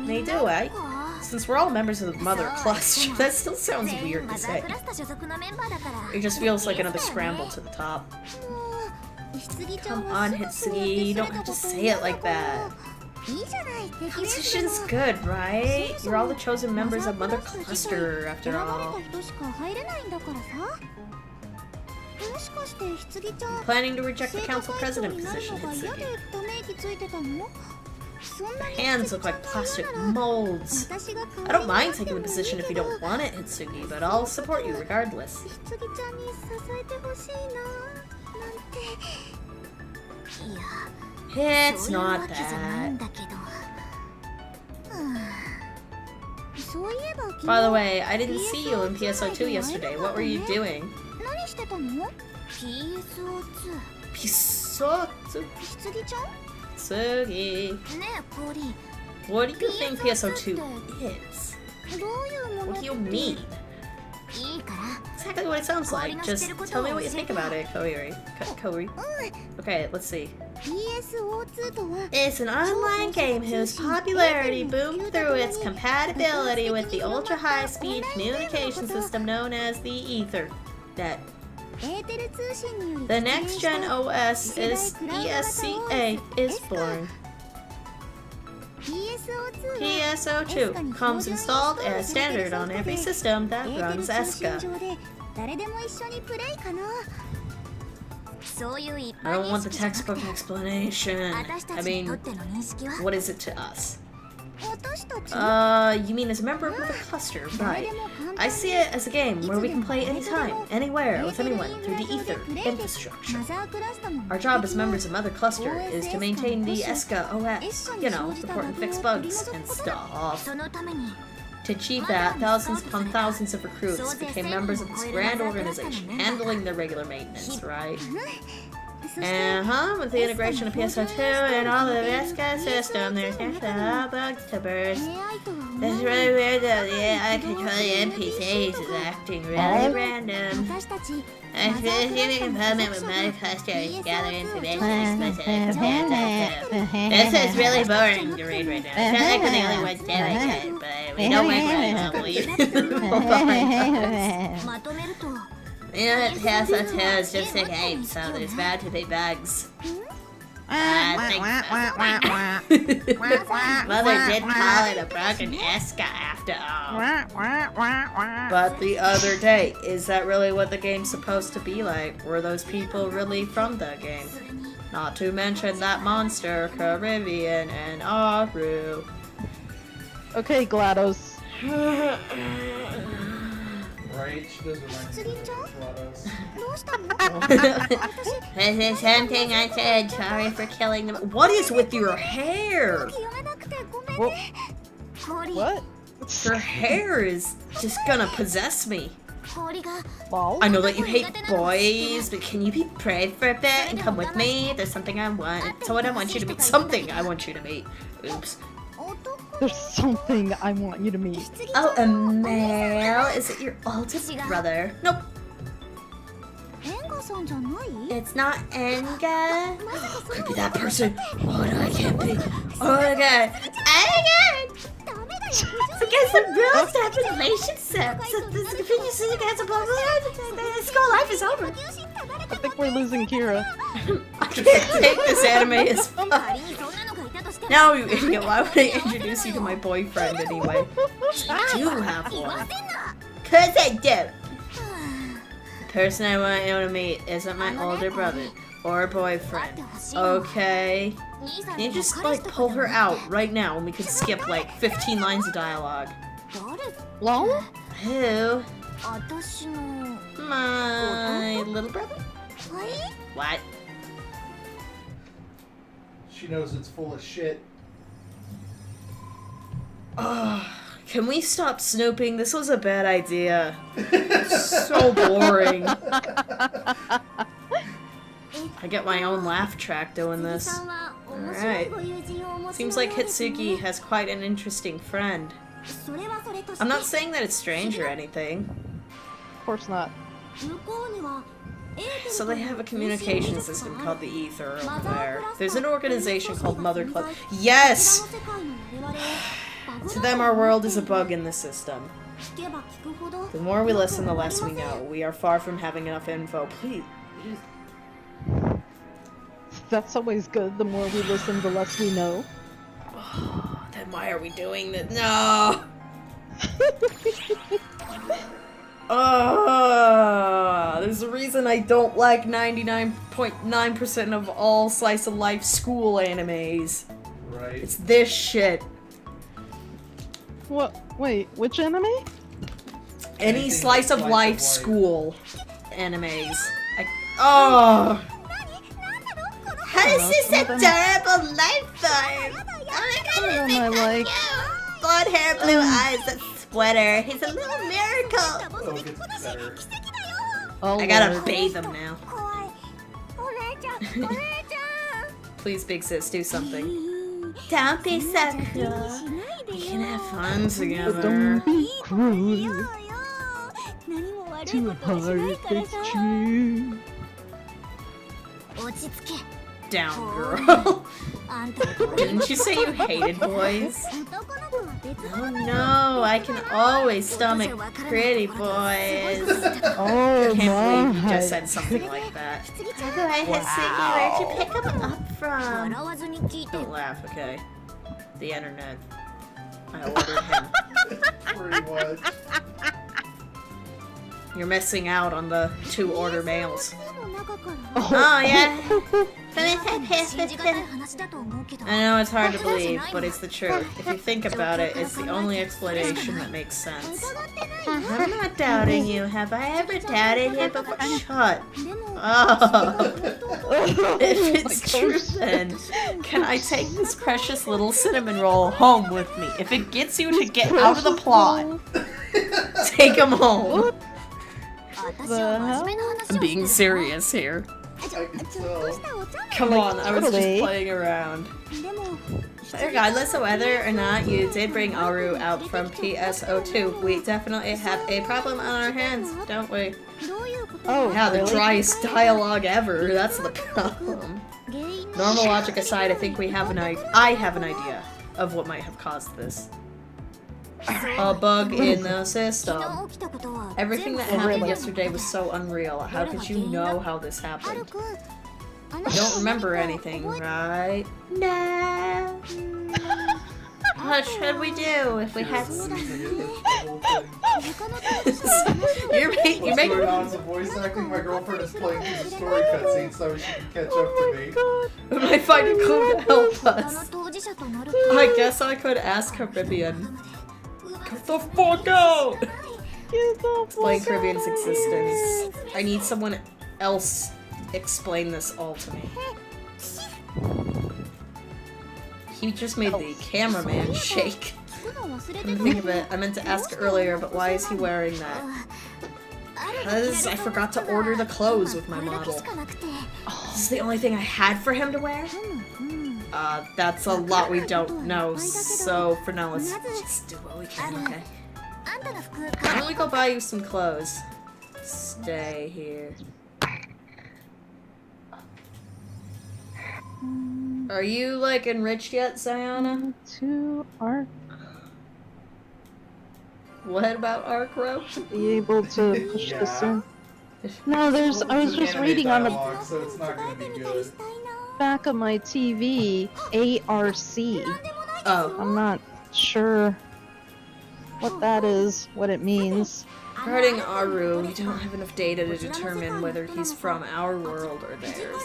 They do, eh? Since we're all members of the mother cluster, that still sounds weird to say. It just feels like another scramble to the top. Come on, Hitsugi, you don't have to say it like that. Competition's good, right? You're all the chosen members of Mother Cluster, after all. I'm planning to reject the council president position, Hitsugi. Your hands look like plastic molds. I don't mind taking the position if you don't want it, Hitsugi, but I'll support you regardless. It's not that. By the way, I didn't see you in PSO2 yesterday. What were you doing? PSO2? Hitsugi. What do you think PSO2 is? What do you mean? Exactly what it sounds like. Just tell me what you think about it, Kohiri. Okay, let's see. It's an online game whose popularity boomed through its compatibility with the ultra-high-speed communication system known as the Ethernet. The next-gen OS is ESCA is born. PSO2 comes installed as standard on every system that runs ESCA. I don't want the textbook explanation. I mean, what is it to us? You mean as a member of the cluster, right? I see it as a game where we can play anytime, anywhere, with anyone through the ether infrastructure. Our job as members of Mother Cluster is to maintain the ESCA OS, you know, report and fix bugs and stuff. To achieve that, thousands upon thousands of recruits became members of this grand organization, handling their regular maintenance, right? With the integration of PSO2 and all of the ESCA system, there's no bugs to burst. That's really weird though, the AI controlling NPCs is acting really random. I feel the component with Mother Cluster is gathering information specific to This is really boring to read right now. It's not like we're the only ones doing it, but we don't work really well, believe me. You know that PSO2 is just a game, so there's bound to be bugs. Mother did call it a broken ESCA after all. But the other day, is that really what the game's supposed to be like? Were those people really from the game? Not to mention that monster, Caribbean, and Aru. Okay, GLaDOS. Right? She does remind me of GLaDOS. This is something I said. Sorry for killing them. What is with your hair? What? Your hair is just gonna possess me. Balls? I know that you hate boys, but can you be brave for a bit and come with me? There's something I want. Someone I want you to meet. Something I want you to meet. Oops. There's something I want you to meet. Oh, a male? Is it your older brother? Nope. It's not Enga. Could be that person. Oh no, I can't be. Oh my god. Oh my god. Against the rules to have relationships. This continues against a blah blah. The school life is over. I think we're losing Kira. I can't take this anime as fuck. Now, you idiot, why would I introduce you to my boyfriend anyway? I do have one. Cause I do. The person I want you to meet isn't my older brother or boyfriend. Okay? Can you just, like, pull her out right now and we could skip, like, 15 lines of dialogue? Lol? Who? My little brother? What? She knows it's full of shit. Can we stop snooping? This was a bad idea. So boring. I get my own laugh track doing this. Alright. Seems like Hitsuki has quite an interesting friend. I'm not saying that it's strange or anything. Of course not. So they have a communication system called the Ether over there. There's an organization called Mother Club. Yes! To them, our world is a bug in the system. The more we listen, the less we know. We are far from having enough info. Please. That's always good. The more we listen, the less we know. Then why are we doing this? No! There's a reason I don't like 99.9% of all slice of life school animes. Right. It's this shit. What? Wait, which anime? Any slice of life school animes. How is this a terrible life form? Oh my god, I like. blonde hair, blue eyes, that sweater. He's a little miracle. Oh, it gets better. Oh, I gotta Lord. bathe him now. Please, big sis, do something. Don't be so cruel. We can have fun together. Don't be cruel. Too hard, it's true. Down, girl. Didn't you say you hated boys? Oh no, I can always stomach pretty boys. Oh I can't believe you my. just said something like that. By the way, Hitsuki, where'd you pick him up from? Don't laugh, okay? the internet. I ordered him. Pretty much. You're missing out on the 2-order mails. Oh, yeah. I know it's hard to believe, but it's the truth. If you think about it, it's the only explanation that makes sense. I'm not doubting you. Have I ever doubted you before? Shut up. If it's true, then can I take this precious little cinnamon roll home with me? If it gets you to get out of the plot, take him home. I'm being serious here. I can tell. Come on, I was just playing around. Regardless of whether or not you did bring Aru out from PSO2, we definitely have a problem on our hands, don't we? Oh, Yeah, the really? driest dialogue ever, that's the problem. Normal logic aside, I think I have an idea of what might have caused this. A bug in the system. Everything that happened yesterday was so unreal. How could you know how this happened? You don't remember anything, right? No. What should we do if we had What's you're making going on with voice acting? My girlfriend is playing through the story cutscene so she can catch up to me. We might find a clue to help us. I guess I could ask Caribbean. Get the fuck out! Explain Caribbean's existence. I need someone else explain this all to me. He just made the cameraman shake. Come to think of it, I meant to ask earlier, but why is he wearing that? Because I forgot to order the clothes with my model. This is the only thing I had for him to wear? That's a lot we don't know, so for now let's just do what we can, okay? Why don't we go buy you some clothes? Stay here. Are you, like, enriched yet, Sayana? To Arc. What about Arcro? Be able to push this in. No, there's. I was just reading on the dialogue, so it's not gonna be good. back of my TV, ARC. Oh. I'm not sure what that is, what it means. Regarding Aru, we don't have enough data to determine whether he's from our world or theirs.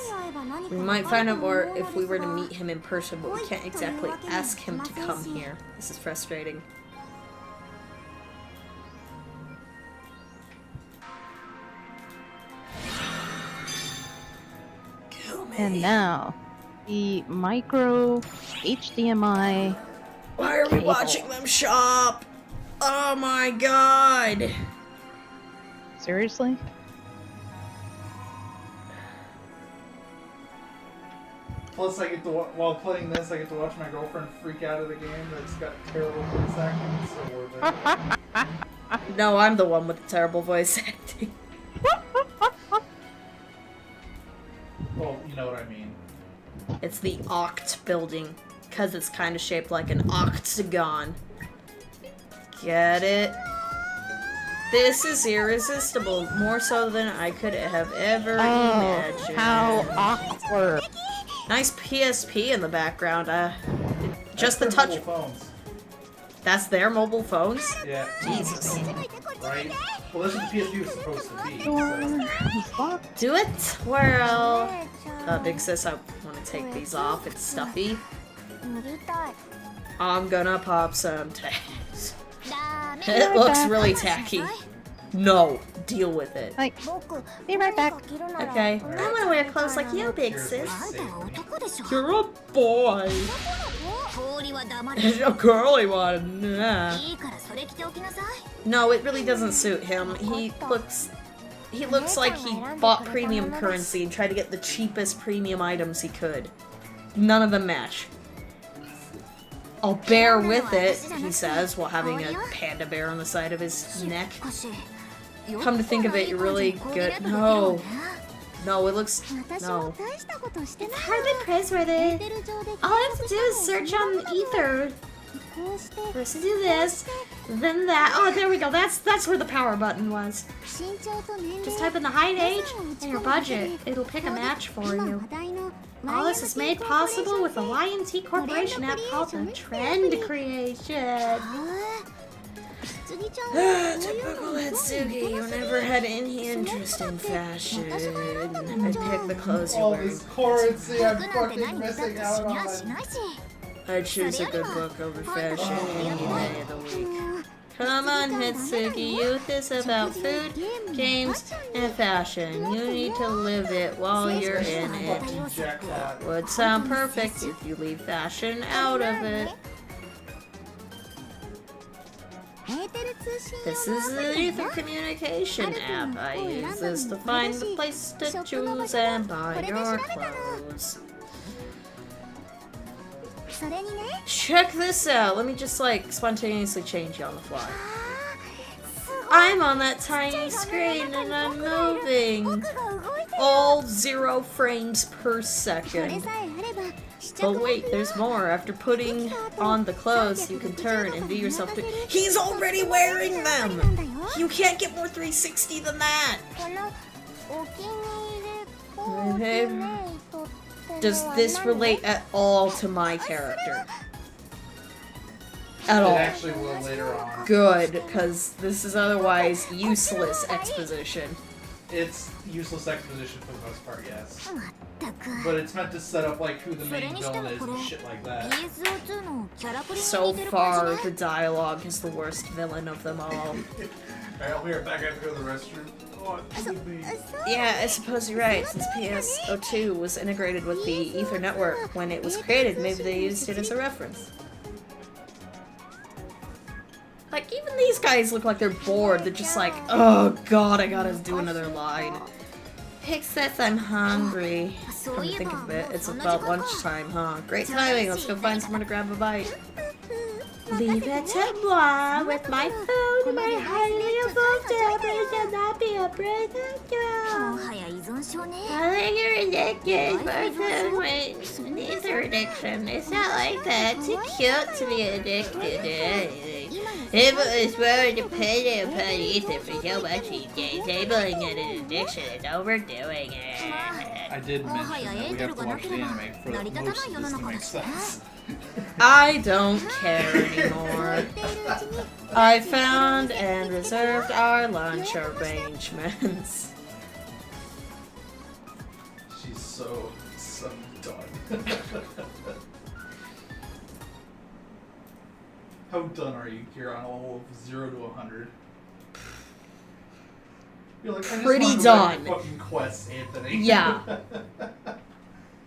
We might find out more if we were to meet him in person, but we can't exactly ask him to come here. This is frustrating. And now, the micro HDMI. Why are we watching them shop? Oh my god! Seriously? Plus, I get to while playing this, I get to watch my girlfriend freak out of the game that's got terrible voice acting. It's so worth it. No, I'm the one with the terrible voice acting. Well, you know what I mean. It's the Oct building, because it's kind of shaped like an octagon. Get it? This is irresistible, more so than I could have ever imagined. How awkward. Nice PSP in the background. Just the That's touch. their mobile phones. That's their mobile phones? Yeah. Jesus. Right? Well, that's what the PSP was supposed to be. Door. Do it, twirl. Big sis, I want to take these off. It's stuffy. I'm gonna pop some tags. It looks really tacky. No, deal with it. Like, be right back. Okay, I'm gonna wear clothes like you, big sis. You're a boy. A girly one. Nah. No, it really doesn't suit him. He looks like he bought premium currency and tried to get the cheapest premium items he could. None of them match. I'll bear with it, he says, while having a panda bear on the side of his neck. Come to think of it, you're really good. No. No, it looks... No. It's hardly praiseworthy. All I have to do is search on Ether. First to do this. Then that. Oh, there we go. That's where the power button was. Just type in the height, age, and your budget. It'll pick a match for you. All this is made possible with the YMT Corporation app called the Trend Creation. Typical Hitsugi, you never had any interest in fashion. I pick the clothes you All wear. this currency I'm fucking missing out on. I choose a good book over fashion any day of the week. Come on, Hitsugi, youth is about food, games, and fashion. You need to live it while you're in it. That would sound perfect if you leave fashion out of it. This is the Ether Communication app. I use this to find the place to choose and buy your clothes. Check this out. Let me just like spontaneously change you on the fly. I'm on that tiny screen and I'm moving. All 0 frames per second. But wait, there's more. After putting on the clothes, you can turn and view yourself through. He's already wearing them! You can't get more 360 than that! Okay. Does this relate at all to my character? At all? It actually will later on. Good, because this is otherwise useless exposition. It's useless exposition for the most part, yes. But it's meant to set up like who the main villain is and shit like that. So far, the dialogue is the worst villain of them all. Alright, I'll be right back. I have to go to the restroom. Oh, Yeah, I suppose you're right. Since PSO2 was integrated with the Ether network when it was created, maybe they used it as a reference. Like, even these guys look like they're bored. They're just like, oh god, I gotta do another line. Pig says I'm hungry. Come to think of it, it's about lunchtime, huh? Great timing, let's go find somewhere to grab a bite. Leave it to moi with my food, my highly evolved ability to not be a breathing girl. I think you're addicted, person with neither addiction. It's not like that. Too cute to be addicted to anything. It was very dependent upon ether for so much these days. Labeling it an addiction is overdoing it. I did mention that we have to watch the anime for most of this to make sense. I don't care anymore. I found and reserved our lunch arrangements. She's so done. How done are you, Kira, on a level of 0 to 100? You're like, Pretty done. Fucking quests, Anthony. Yeah.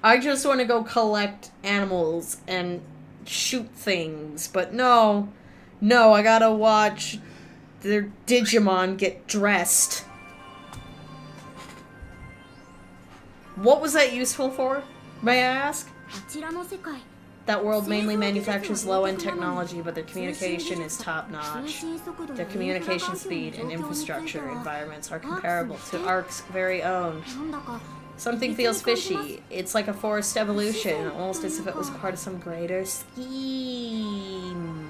I just want to go collect animals and shoot things, but no, I gotta watch their Digimon get dressed. What was that useful for, may I ask? That world mainly manufactures low-end technology, but their communication is top-notch. Their communication speed and infrastructure environments are comparable to ARC's very own. Something feels fishy. It's like a forced evolution, almost as if it was part of some greater scheme.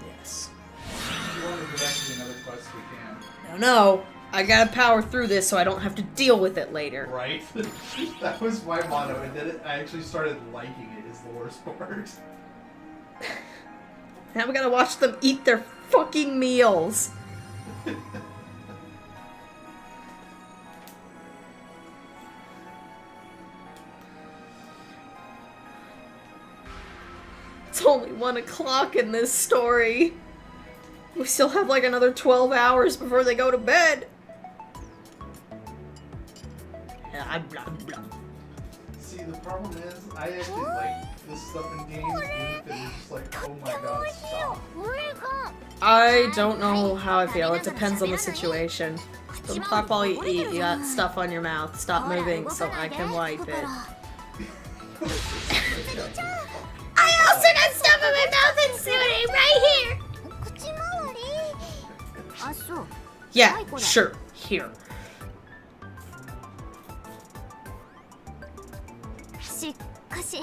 Yes. If you want to go back to another quest, we can. No. I gotta power through this so I don't have to deal with it later. Right? That was my motto, and then I actually started liking it, is the worst part. Now we gotta watch them eat their fucking meals. It's only 1 o'clock in this story. We still have like another 12 hours before they go to bed. See, the problem is, I actually like this stuff in games, even if it's just like, oh my god, stop. I don't know how I feel. It depends on the situation. Don't talk while you eat. You got stuff on your mouth. Stop moving so I can wipe it. I also got stuff in my mouth and sooty right here. Yeah, sure. Here.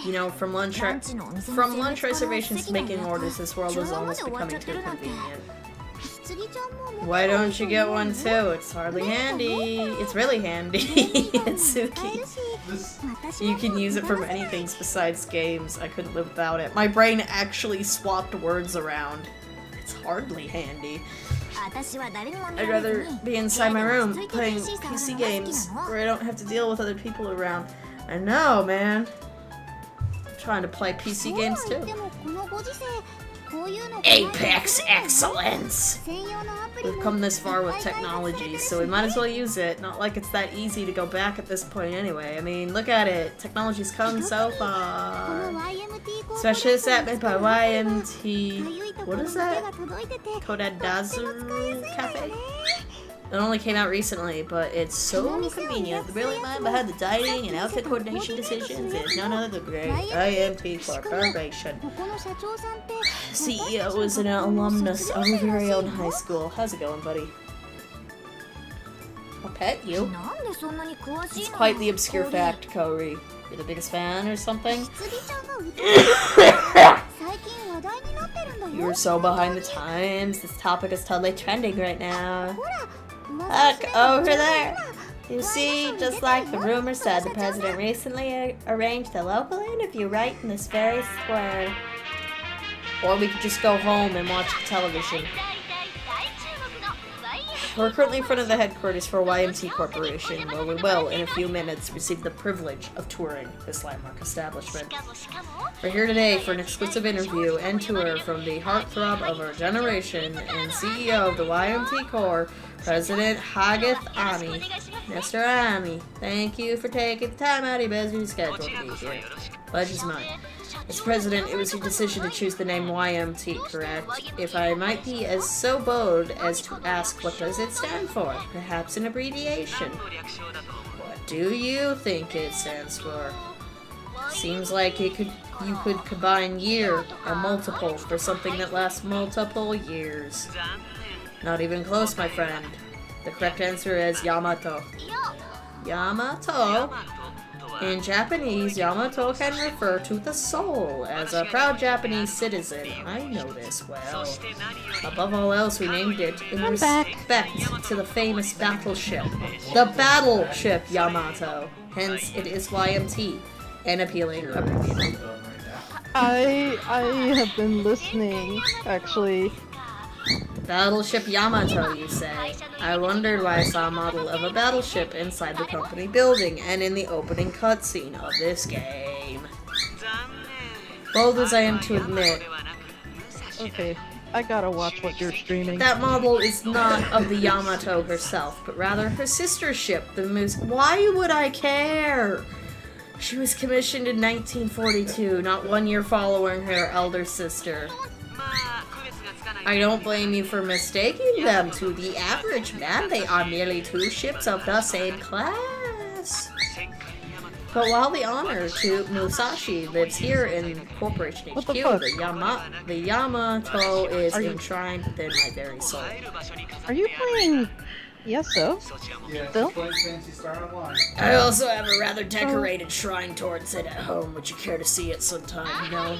You know, from lunch reservations to making orders, this world is almost becoming too convenient. Why don't you get one too? It's hardly handy. It's really handy. Itsuki. You can use it for many things besides games. I couldn't live without it. My brain actually swapped words around. It's hardly handy. I'd rather be inside my room playing PC games where I don't have to deal with other people around. I know, man. I'm trying to play PC games too. Apex excellence! We've come this far with technology, so we might as well use it. Not like it's that easy to go back at this point anyway. I mean, look at it. Technology's come so far. Especially set made by YMT... What is that? Kodadazu Cafe? It only came out recently, but it's so convenient. The brilliant mind behind the dining and outfit coordination decisions is none other than great IMT Corporation. CEO is an alumnus of our very own high school. How's it going, buddy? I'll pet you. It's quite the obscure fact, Kaori. You're the biggest fan or something? You're so behind the times. This topic is totally trending right now. Look, over there! You see, just like the rumor said, the president recently arranged a local interview right in this very square. Or we could just go home and watch television. We're currently in front of the headquarters for YMT Corporation, where we will, in a few minutes, receive the privilege of touring this landmark establishment. We're here today for an exclusive interview and tour from the heartthrob of our generation and CEO of the YMT Corps, President Hagith Ami. Mr. Ami, thank you for taking the time out of your busy schedule to be here. Pledge is mine. Mr. President, it was your decision to choose the name YMT, correct? If I might be as so bold as to ask, what does it stand for? Perhaps an abbreviation. What do you think it stands for? Seems like you could combine year or multiple for something that lasts multiple years. Not even close, my friend. The correct answer is Yamato. Yamato? In Japanese, Yamato can refer to the soul. As a proud Japanese citizen, I know this well. Above all else, we named it in respect to the famous battleship. The battleship Yamato. Hence, it is YMT. An appealing abbreviation. I have been listening, actually. Battleship Yamato, you say? I wondered why I saw a model of a battleship inside the company building and in the opening cutscene of this game. Bold as I am to admit. Okay, I gotta watch what you're streaming. That model is not of the Yamato herself, but rather her sister ship, the Moose. Why would I care? She was commissioned in 1942, not 1 year following her elder sister. I don't blame you for mistaking them. To the average man, they are merely two ships of the same class. But while the honor to Musashi lives here in Corporation HQ, the Yamato is enshrined within my very soul. Are you playing PSO? Yeah, Phil? Fantasy Star Online. I also have a rather decorated shrine towards it at home. Would you care to see it sometime, you know?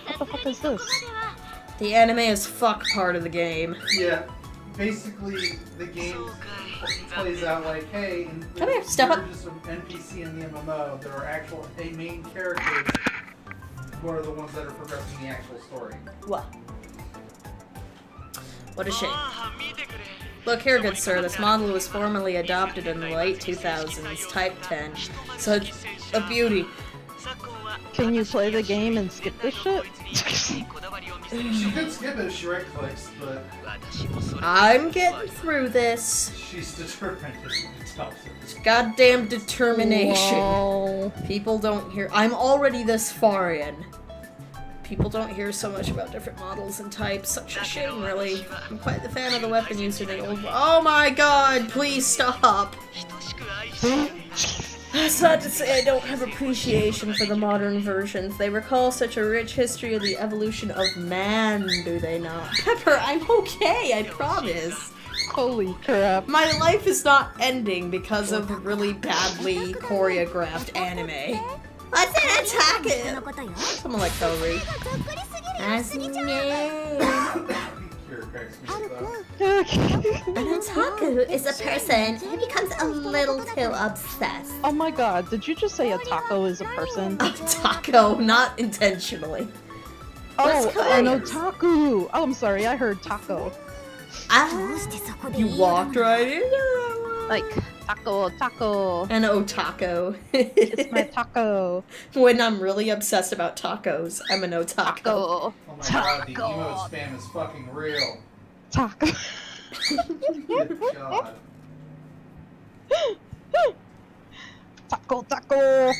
What the fuck is this? The anime as fuck part of the game. Yeah, basically the game plays out like, hey, Come here, step up. you're just an NPC in the MMO. There are actual main characters who are the ones that are progressing the actual story. What? What a shame. Look here, good sir, this model was formerly adopted in the late 2000s, Type 10, so it's a beauty. Can you play the game and skip this shit? She could skip it if she right-clicks, but I'm getting through this. she's determined to tell us. Goddamn determination. Lol. People don't hear. I'm already this far in. People don't hear so much about different models and types. Such a shame, really. I'm quite the fan of the weapon user in the old. Oh my god, please stop. That's not to say I don't have appreciation for the modern versions. They recall such a rich history of the evolution of man, do they not? Pepper, I'm okay, I promise. Holy crap. My life is not ending because of really badly choreographed anime. What's an otaku? Someone like Kobe. That's me. An otaku is a person who becomes a little too obsessed. Oh my god, did you just say a taco is a person? A taco, not intentionally. Oh, an otaku! Oh, I'm sorry, I heard taco. You walked right into that one. Like, taco. An otaku. It's my taco. When I'm really obsessed about tacos, I'm an otaku. Taco. Oh my god, the emo spam is fucking real. Taco. Good god. Taco. Taco.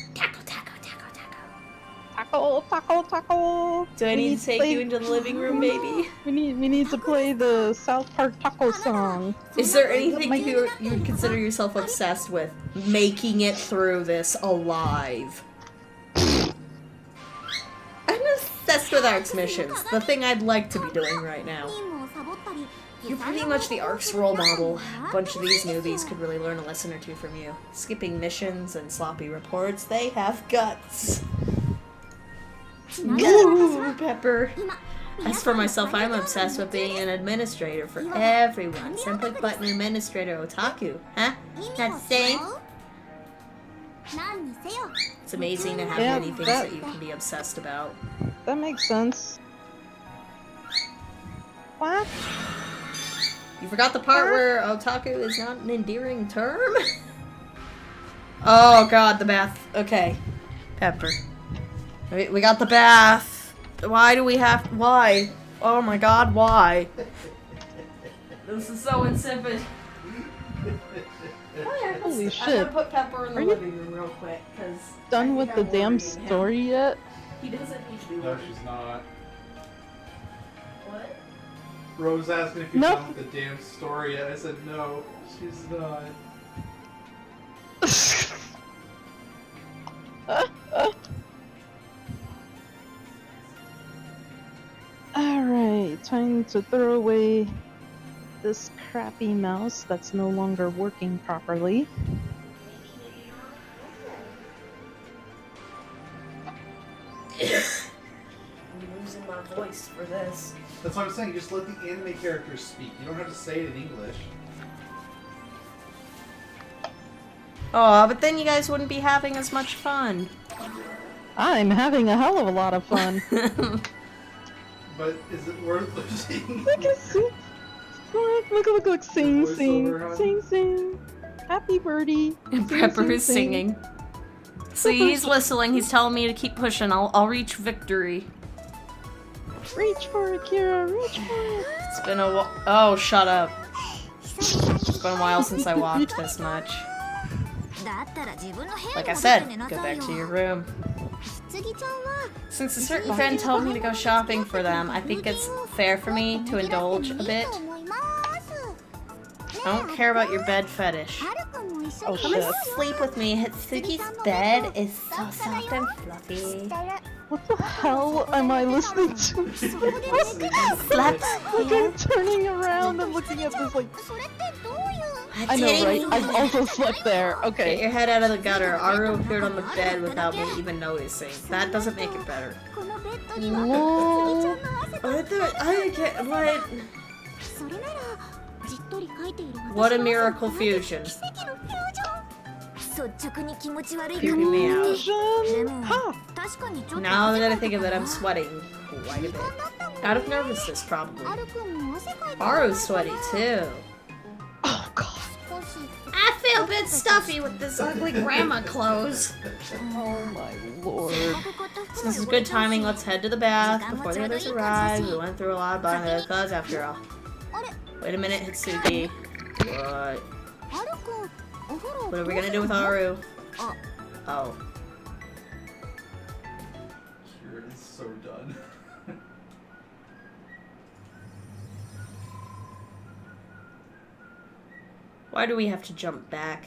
Do I need to take you into the living room, baby? We need to play the South Park taco song. Is there anything you would consider yourself obsessed with? Making it through this alive. I'm obsessed with ARC's missions. The thing I'd like to be doing right now. You're pretty much the ARC's role model. A bunch of these newbies could really learn a lesson or two from you. Skipping missions and sloppy reports, they have guts. Ooh, Pepper. As for myself, I'm obsessed with being an administrator for everyone. Simply put, an administrator otaku. Huh? Not the same? It's amazing to have many things that you can be obsessed about. That makes sense. What? You forgot the part where otaku is not an endearing term? Oh god, the bath. Okay. Pepper. We got the bath. Why do we have... Why? Oh my god, why? This is so insipid. Holy shit. I'm gonna put Pepper in the living room real quick, because... Done with the damn story yet? He doesn't need to be No, worried. she's not. What? Rose asked me if you're No. done with the damn story yet. I said no, she's not. Alright, time to throw away this crappy mouse that's no longer working properly. I'm losing my voice for this. That's what I'm saying, just let the anime characters speak. You don't have to say it in English. Oh, but then you guys wouldn't be having as much fun. I'm having a hell of a lot of fun. But is it worth losing? Look at sing. Look, sing. Happy birdie. Pepper is singing. See, he's whistling. He's telling me to keep pushing. I'll reach victory. Reach for it, Kira. Reach for it. It's been a while. Oh, shut up. It's been a while since I walked this much. Like I said, go back to your room. Since a certain friend told me to go shopping for them, I think it's fair for me to indulge a bit. I don't care about your bed fetish. Oh Come shit. and sleep with me. Hitsuki's bed is so soft and fluffy. What the hell am I listening to? Slept. Like I'm turning around and looking at this like... I know, right? I've also slept there. Get Okay. your head out of the gutter. Aru appeared on the bed without me even noticing. That doesn't make it better. Whoa. I can't. What a miracle fusion. Creeping me out. Huh. Now that I think of it, I'm sweating quite a bit. Out of nervousness, probably. Aru's sweaty too. Oh god. I feel a bit stuffy with this ugly grandma clothes. Oh my lord. Since it's good timing, let's head to the bath before the others arrive. We went through a lot of buying those clothes after all. Wait a minute, Hitsuki. What? What are we gonna do with Aru? Oh. Kira is so done. Why do we have to jump back?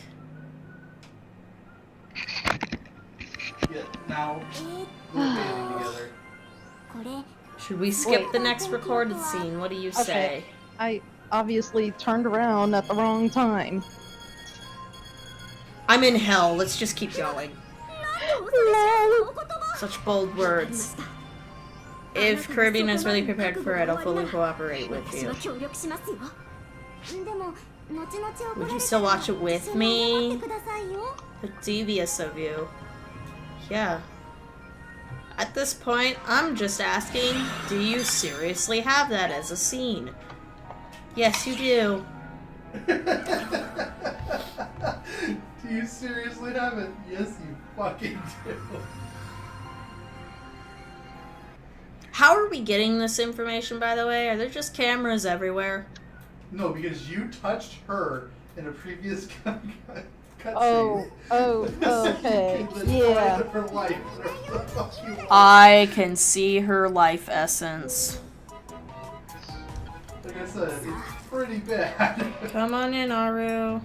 Yeah, now we're banding together. Should we skip the next recorded scene? What do you say? I obviously turned around at the wrong time. I'm in hell. Let's just keep going. Such bold words. If Caribbean is really prepared for it, I'll fully cooperate with you. Would you still watch it with me? Devious of you. Yeah. At this point, I'm just asking, do you seriously have that as a scene? Yes, you do. Do you seriously have it? Yes, you fucking do. How are we getting this information, by the way? Are there just cameras everywhere? No, because you touched her in a previous cutscene. Okay. Yeah. Her life, I can see her life essence. like I said, it's pretty bad. Come on in, Aru.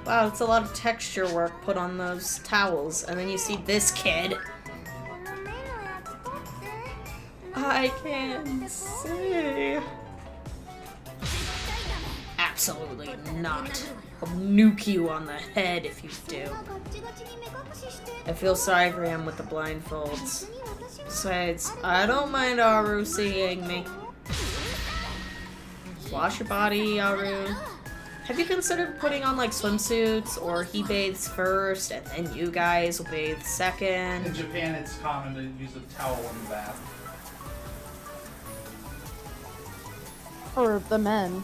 Wow, it's a lot of texture work put on those towels. And then you see this kid. I can see. Absolutely not. I'll nuke you on the head if you do. I feel sorry for him with the blindfolds. Besides, I don't mind Aru seeing me. Wash your body, Aru. Have you considered putting on like swimsuits, or he bathes first and then you guys will bathe second? In Japan, it's common to use a towel in the bath. For the men.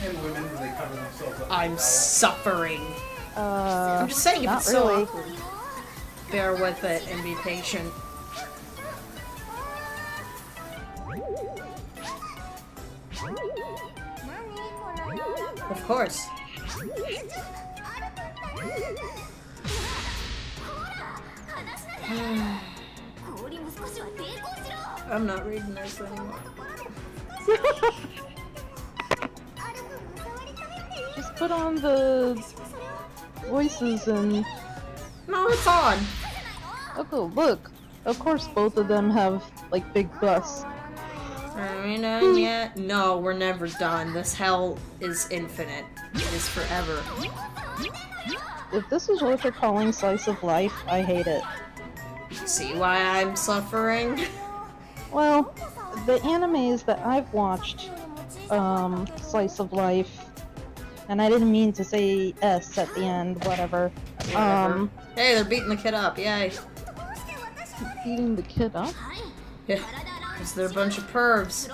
And women, they cover themselves up. I'm suffering. I'm I'm just saying, if not it's so really. awkward, bear with it and be patient. Of course. I'm not reading this anymore. Just put on the voices and... No, it's on. Oh, look. Of course both of them have, like, big busts. Are we done yet? No, we're never done. This hell is infinite. It is forever. If this is what you're calling slice of life, I hate it. See why I'm suffering? Well, the animes that I've watched, slice of life, and I didn't mean to say S at the end, whatever. Hey, they're beating the kid up, yay. Beating the kid up? Yeah, because they're a bunch of pervs.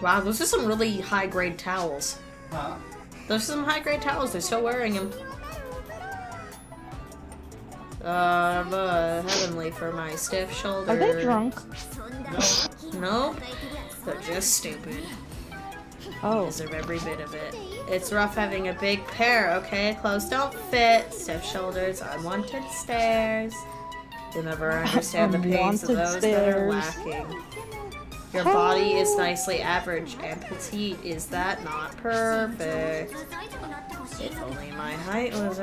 Wow, those are some really high-grade towels. Huh? Those are some high-grade towels, they're still wearing them. Heavenly for my stiff shoulder. Are they drunk? No? They're just stupid. Oh. Deserve every bit of it. It's rough having a big pair, okay? Clothes don't fit, stiff shoulders, unwanted stares. You'll never understand the pains of those that are lacking. Your body is nicely average and petite. Is that not perfect? If only my height was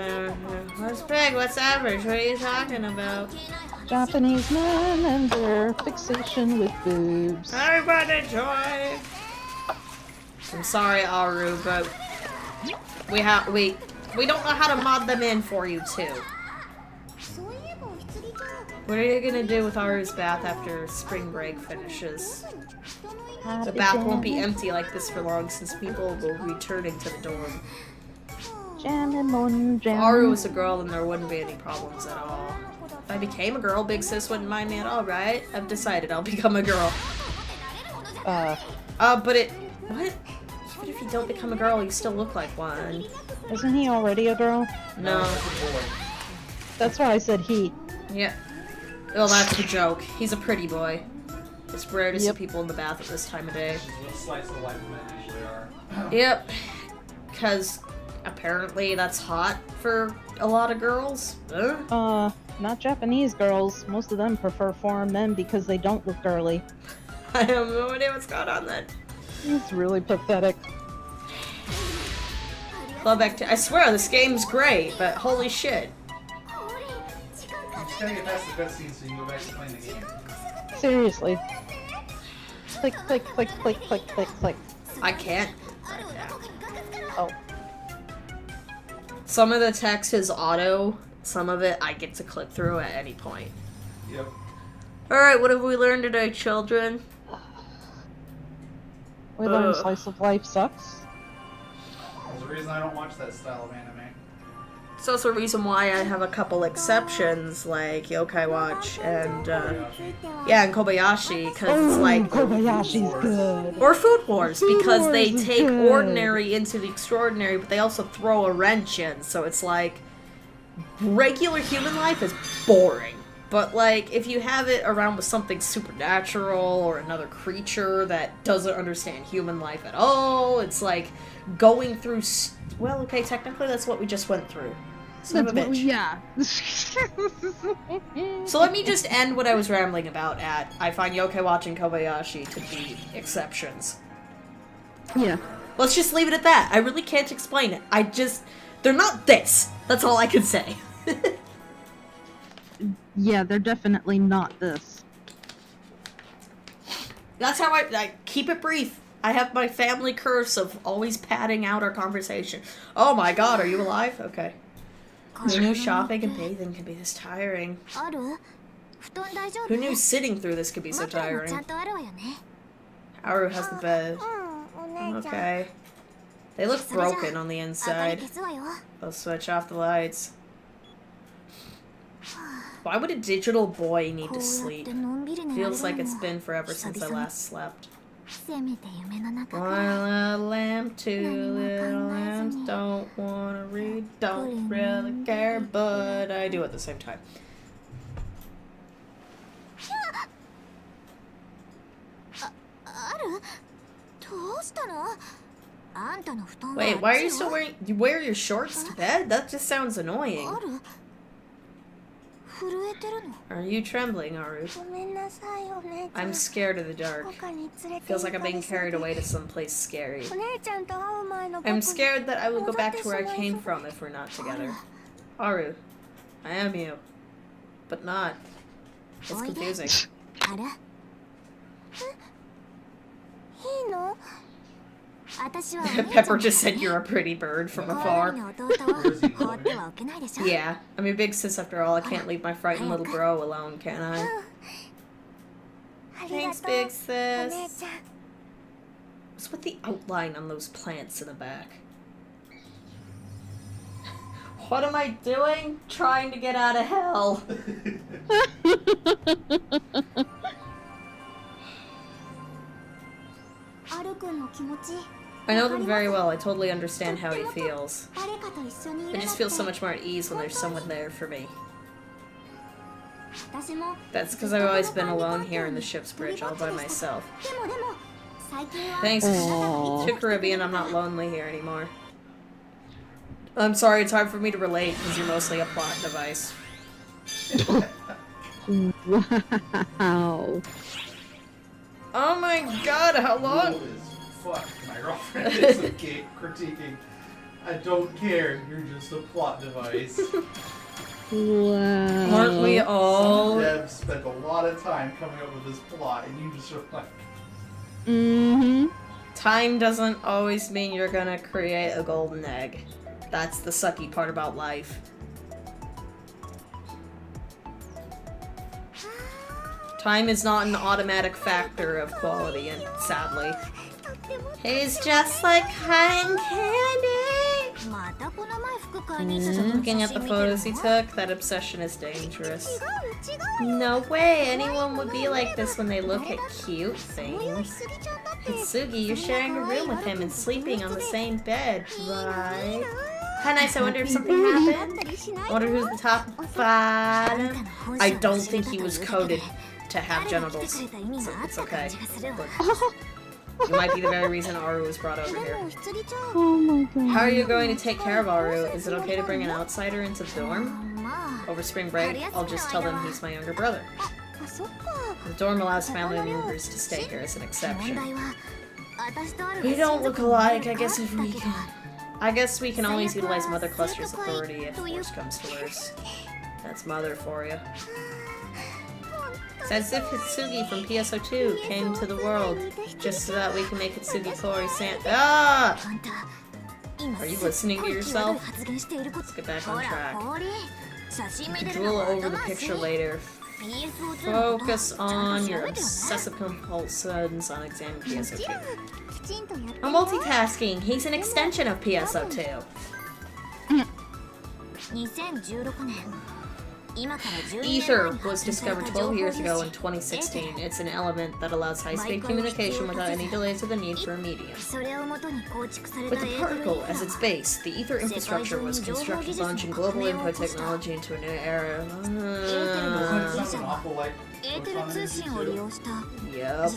what's big? What's average? What are you talking about? Japanese men and their fixation with boobs. Everybody join! I'm sorry, Aru, but we don't know how to mod them in for you too. What are you gonna do with Aru's bath after spring break finishes? The bath won't be empty like this for long since people will be returning to the dorm. Jammin' on If jam. Aru was a girl, then there wouldn't be any problems at all. If I became a girl, Big Sis wouldn't mind me at all, right? I've decided I'll become a girl. But it... What? Even if you don't become a girl, you still look like one. Isn't he already a girl? No. That's why I said he. Yeah. Well, that's the joke. He's a pretty boy. It's rare to see people in the bath at this time of day. What slice of life men usually are. Yep. Because apparently that's hot for a lot of girls. Not Japanese girls. Most of them prefer foreign men because they don't look girly. I have no idea what's going on then. It's really pathetic. I swear, this game's great, but holy shit. You just gotta get past the cutscene so you can go back to playing the game. Seriously. click, click, click, click, click, click, click. I can't right now. Oh. Some of the text is auto, some of it I get to click through at any point. Yep. Alright, what have we learned today, children? We learned slice of life sucks. There's a reason I don't watch that style of anime. It's also a reason why I have a couple exceptions, like Yokai Watch and, yeah, and Kobayashi, because it's like... Kobayashi's good. Or Food Wars, because Wars they is take good. ordinary into the extraordinary, but they also throw a wrench in, so it's like... Regular human life is boring. But, like, if you have it around with something supernatural or another creature that doesn't understand human life at all, it's like going through... Well, okay, technically that's what we just went through. Son of a bitch. Yeah. So let me just end what I was rambling about at. I find Yokai Watch and Kobayashi to be exceptions. Yeah. Let's just leave it at that. I really can't explain it. They're not this. That's all I can say. Yeah, they're definitely not this. That's how I keep it brief. I have my family curse of always padding out our conversation. Oh my god, are you alive? Okay. Who knew shopping and bathing could be this tiring? Who knew sitting through this could be so tiring? Haru has the bed. Okay. They look broken on the inside. I'll switch off the lights. Why would a digital boy need to sleep? Feels like it's been forever since I last slept. One little lamb, two little lambs, don't wanna read, don't really care, but I do at the same time. Wait, why are you still wearing... You wear your shorts to bed? That just sounds annoying. Are you trembling, Aru? I'm scared of the dark. Feels like I'm being carried away to someplace scary. I'm scared that I will go back to where I came from if we're not together. Aru, I am you. But not. It's confusing. Pepper just said you're a pretty bird from afar. Yeah, I'm a big sis after all. I can't leave my frightened little bro alone, can I? Thanks, big sis. What's with the outline on those plants in the back? What am I doing? Trying to get out of hell. I know them very well. I totally understand how he feels. I just feel so much more at ease when there's someone there for me. That's because I've always been alone here in the ship's bridge, all by myself. Thanks to Caribbean, I'm not lonely here anymore. I'm sorry, it's hard for me to relate, because you're mostly a plot device. Wow. Oh my god, how long? Fuck, my girlfriend is critiquing. I don't care, you're just a plot device. Wow. Aren't we all? Dev spent a lot of time coming up with this plot, and you just are like... Mm-hmm. Time doesn't always mean you're gonna create a golden egg. That's the sucky part about life. Time is not an automatic factor of quality, and sadly. He's just like cotton candy! Looking at the photos he took, that obsession is dangerous. No way anyone would be like this when they look at cute things. Hitsugi, you're sharing a room with him and sleeping on the same bed, right? How nice, I wonder if something happened? I wonder who's the top bottom? I don't think he was coded to have genitals, so it's okay. But you might be the very reason Aru was brought over here. Oh my god. How are you going to take care of Aru? Is it okay to bring an outsider into the dorm? Over spring break, I'll just tell them he's my younger brother. The dorm allows family members to stay here as an exception. We don't look alike, I guess we can always utilize Mother Cluster's authority if worse comes to worse. That's Mother for you. It's as if Hitsugi from PSO2 came to the world just so that we can make Hitsugi Kori Ah! Are you listening to yourself? Let's get back on track. You can drool over the picture later. Focus on your obsessive compulsions on examining PSO2. I'm multitasking. He's an extension of PSO2. Ether was discovered 12 years ago in 2016. It's an element that allows high-speed communication without any delays or the need for a medium. With the particle as its base, the ether infrastructure was constructed launching global input technology into a new era. Yep.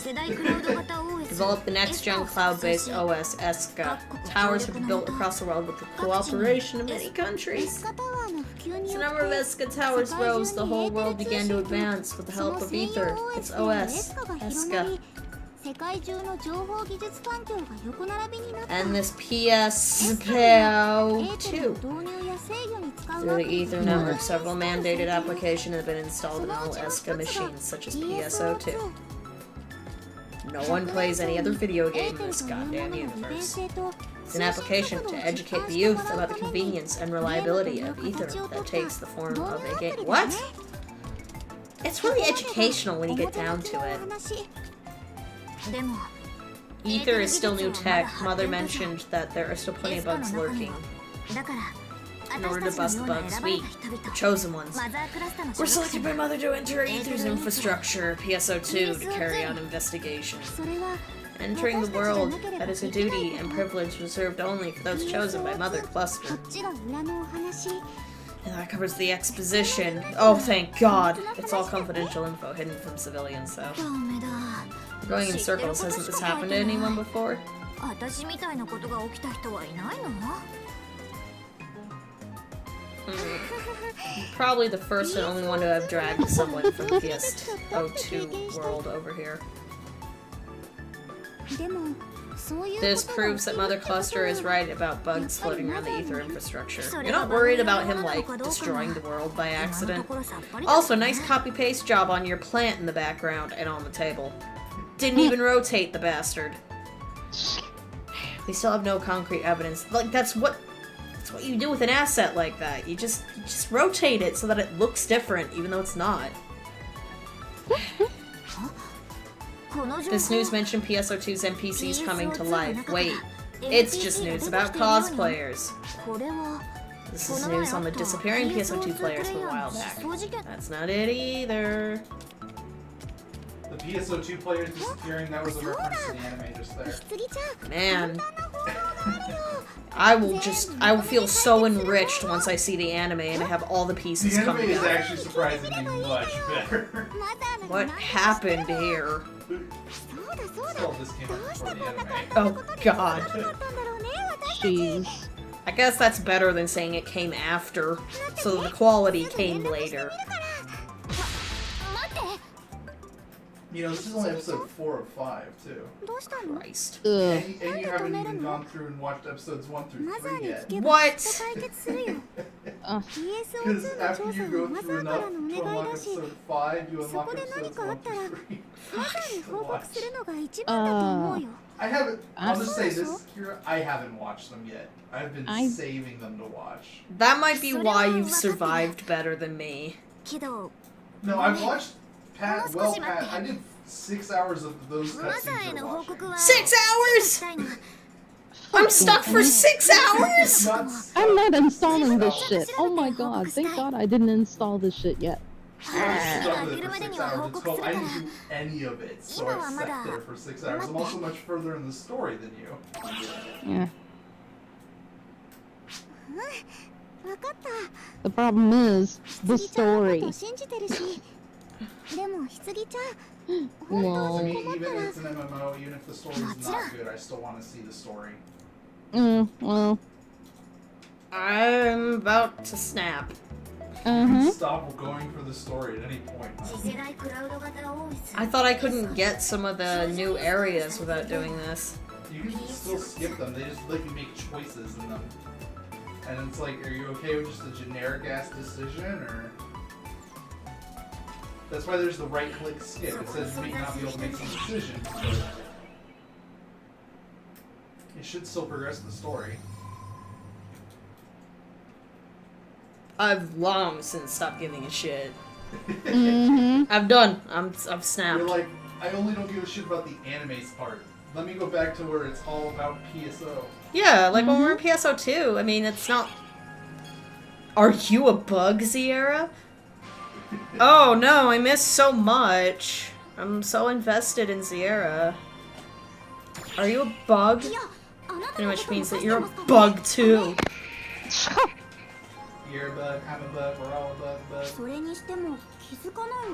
Develop the next-gen cloud-based OS, ESCA. Towers have been built across the world with the cooperation of many countries. As the number of ESCA towers rose, the whole world began to advance with the help of Ether. Its OS, ESCA. And this PSO2. Through the Ether network, several mandated applications have been installed in all ESCA machines, such as PSO2. No one plays any other video game in this goddamn universe. It's an application to educate the youth about the convenience and reliability of Ether that takes the form of a game. What? It's really educational when you get down to it. Ether is still new tech. Mother mentioned that there are still plenty of bugs lurking. In order to bust the bugs, we, the chosen ones, were selected by Mother to enter Ether's infrastructure, PSO2, to carry out investigations. Entering the world, that is a duty and privilege reserved only for those chosen by Mother Cluster. And that covers the exposition. Oh, thank God! It's all confidential info hidden from civilians, though. Going in circles, hasn't this happened to anyone before? Probably the first and only one to have dragged someone from PSO2 world over here. This proves that Mother Cluster is right about bugs floating around the Ether infrastructure. You're not worried about him, like, destroying the world by accident. Also, nice copy-paste job on your plant in the background and on the table. Didn't even rotate, the bastard. We still have no concrete evidence. Like, that's what you do with an asset like that. You just rotate it so that it looks different, even though it's not. This news mentioned PSO2's NPCs coming to life. Wait, it's just news about cosplayers. This is news on the disappearing PSO2 players from a while back. That's not it either. The PSO2 players disappearing, that was a reference to the anime just there. Man. I will feel so enriched once I see the anime and I have all the pieces coming together. The anime is out. actually surprisingly much better. What happened here? Still, this came out before the anime. Oh God. Jeez. I guess that's better than saying it came after, so the quality came later. You know, this is only episode 4 of 5, too. Christ. And you haven't even gone through and watched episodes 1 through 3 yet. What? Because after you go through enough to unlock episode 5, you unlock episodes 1 through 3. I haven't, I'll just say this, Kira, I haven't watched them yet. I've been saving them to watch. That might be why you've survived better than me. No, I've watched Pat, I did 6 hours of those cutscenes you're watching. 6 hours?! I'm stuck for 6 hours?! I'm not installing this shit. Oh my God, thank God I didn't install this shit yet. I was stuck with it for 6 hours. It's called, I didn't do any of it, so I sat there for 6 hours. I'm also much further in the story than you. Yeah. The problem is the story. Well, to me, even if it's an MMO, even if the story's not good, I still want to see the story. Well. I'm about to snap. Stop going for the story at any point. I thought I couldn't get some of the new areas without doing this. You can still skip them, they just let you make choices in them. And it's like, are you okay with just a generic-ass decision, or...? That's why there's the right-click skip. It says you may not be able to make some decisions, but it should still progress the story. I've long since stopped giving a shit. Mm-hmm. I'm done. I've snapped. You're like, I only don't give a shit about the anime's part. Let me go back to where it's all about PSO. Yeah, like when we're in PSO2, I mean, it's not... Are you a bug, Sierra? Oh no, I missed so much. I'm so invested in Sierra. Are you a bug? Pretty much means that you're a bug too. You're a bug, I'm a bug, we're all a bug, bug.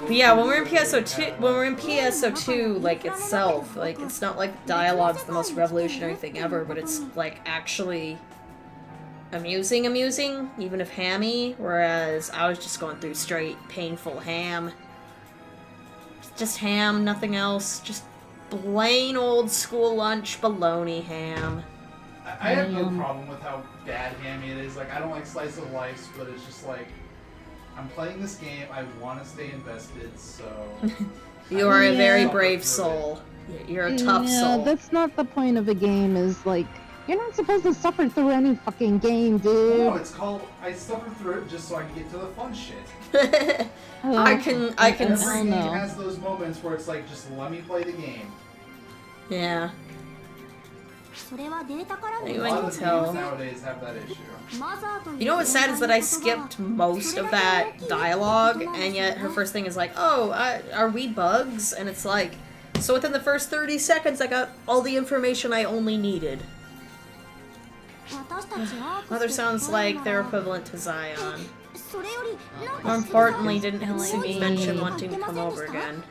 But yeah, when we're in PSO2, like itself, like it's not like dialogue's the most revolutionary thing ever, but it's like actually amusing, even if hammy, whereas I was just going through straight painful ham. Just ham, nothing else, just plain old school lunch bologna ham. I have no problem with how bad hammy it is. Like, I don't like slice of life, but it's just like, I'm playing this game, I want to stay invested, so... You are a very brave soul. You're a tough soul. Yeah, that's not the point of a game, is like, you're not supposed to suffer through any fucking game, dude. No, it's called, I suffer through it just so I can get to the fun shit. I can Every see. game has those moments where it's like, just let me play the game. Yeah. A Anyone lot can of tell. games nowadays have that issue. You know what's sad is that I skipped most of that dialogue, and yet her first thing is like, oh, are we bugs? And it's like, so within the first 30 seconds I got all the information I only needed. Mother sounds like they're equivalent to Zion. More importantly, didn't Hatsumi mention wanting to come over again?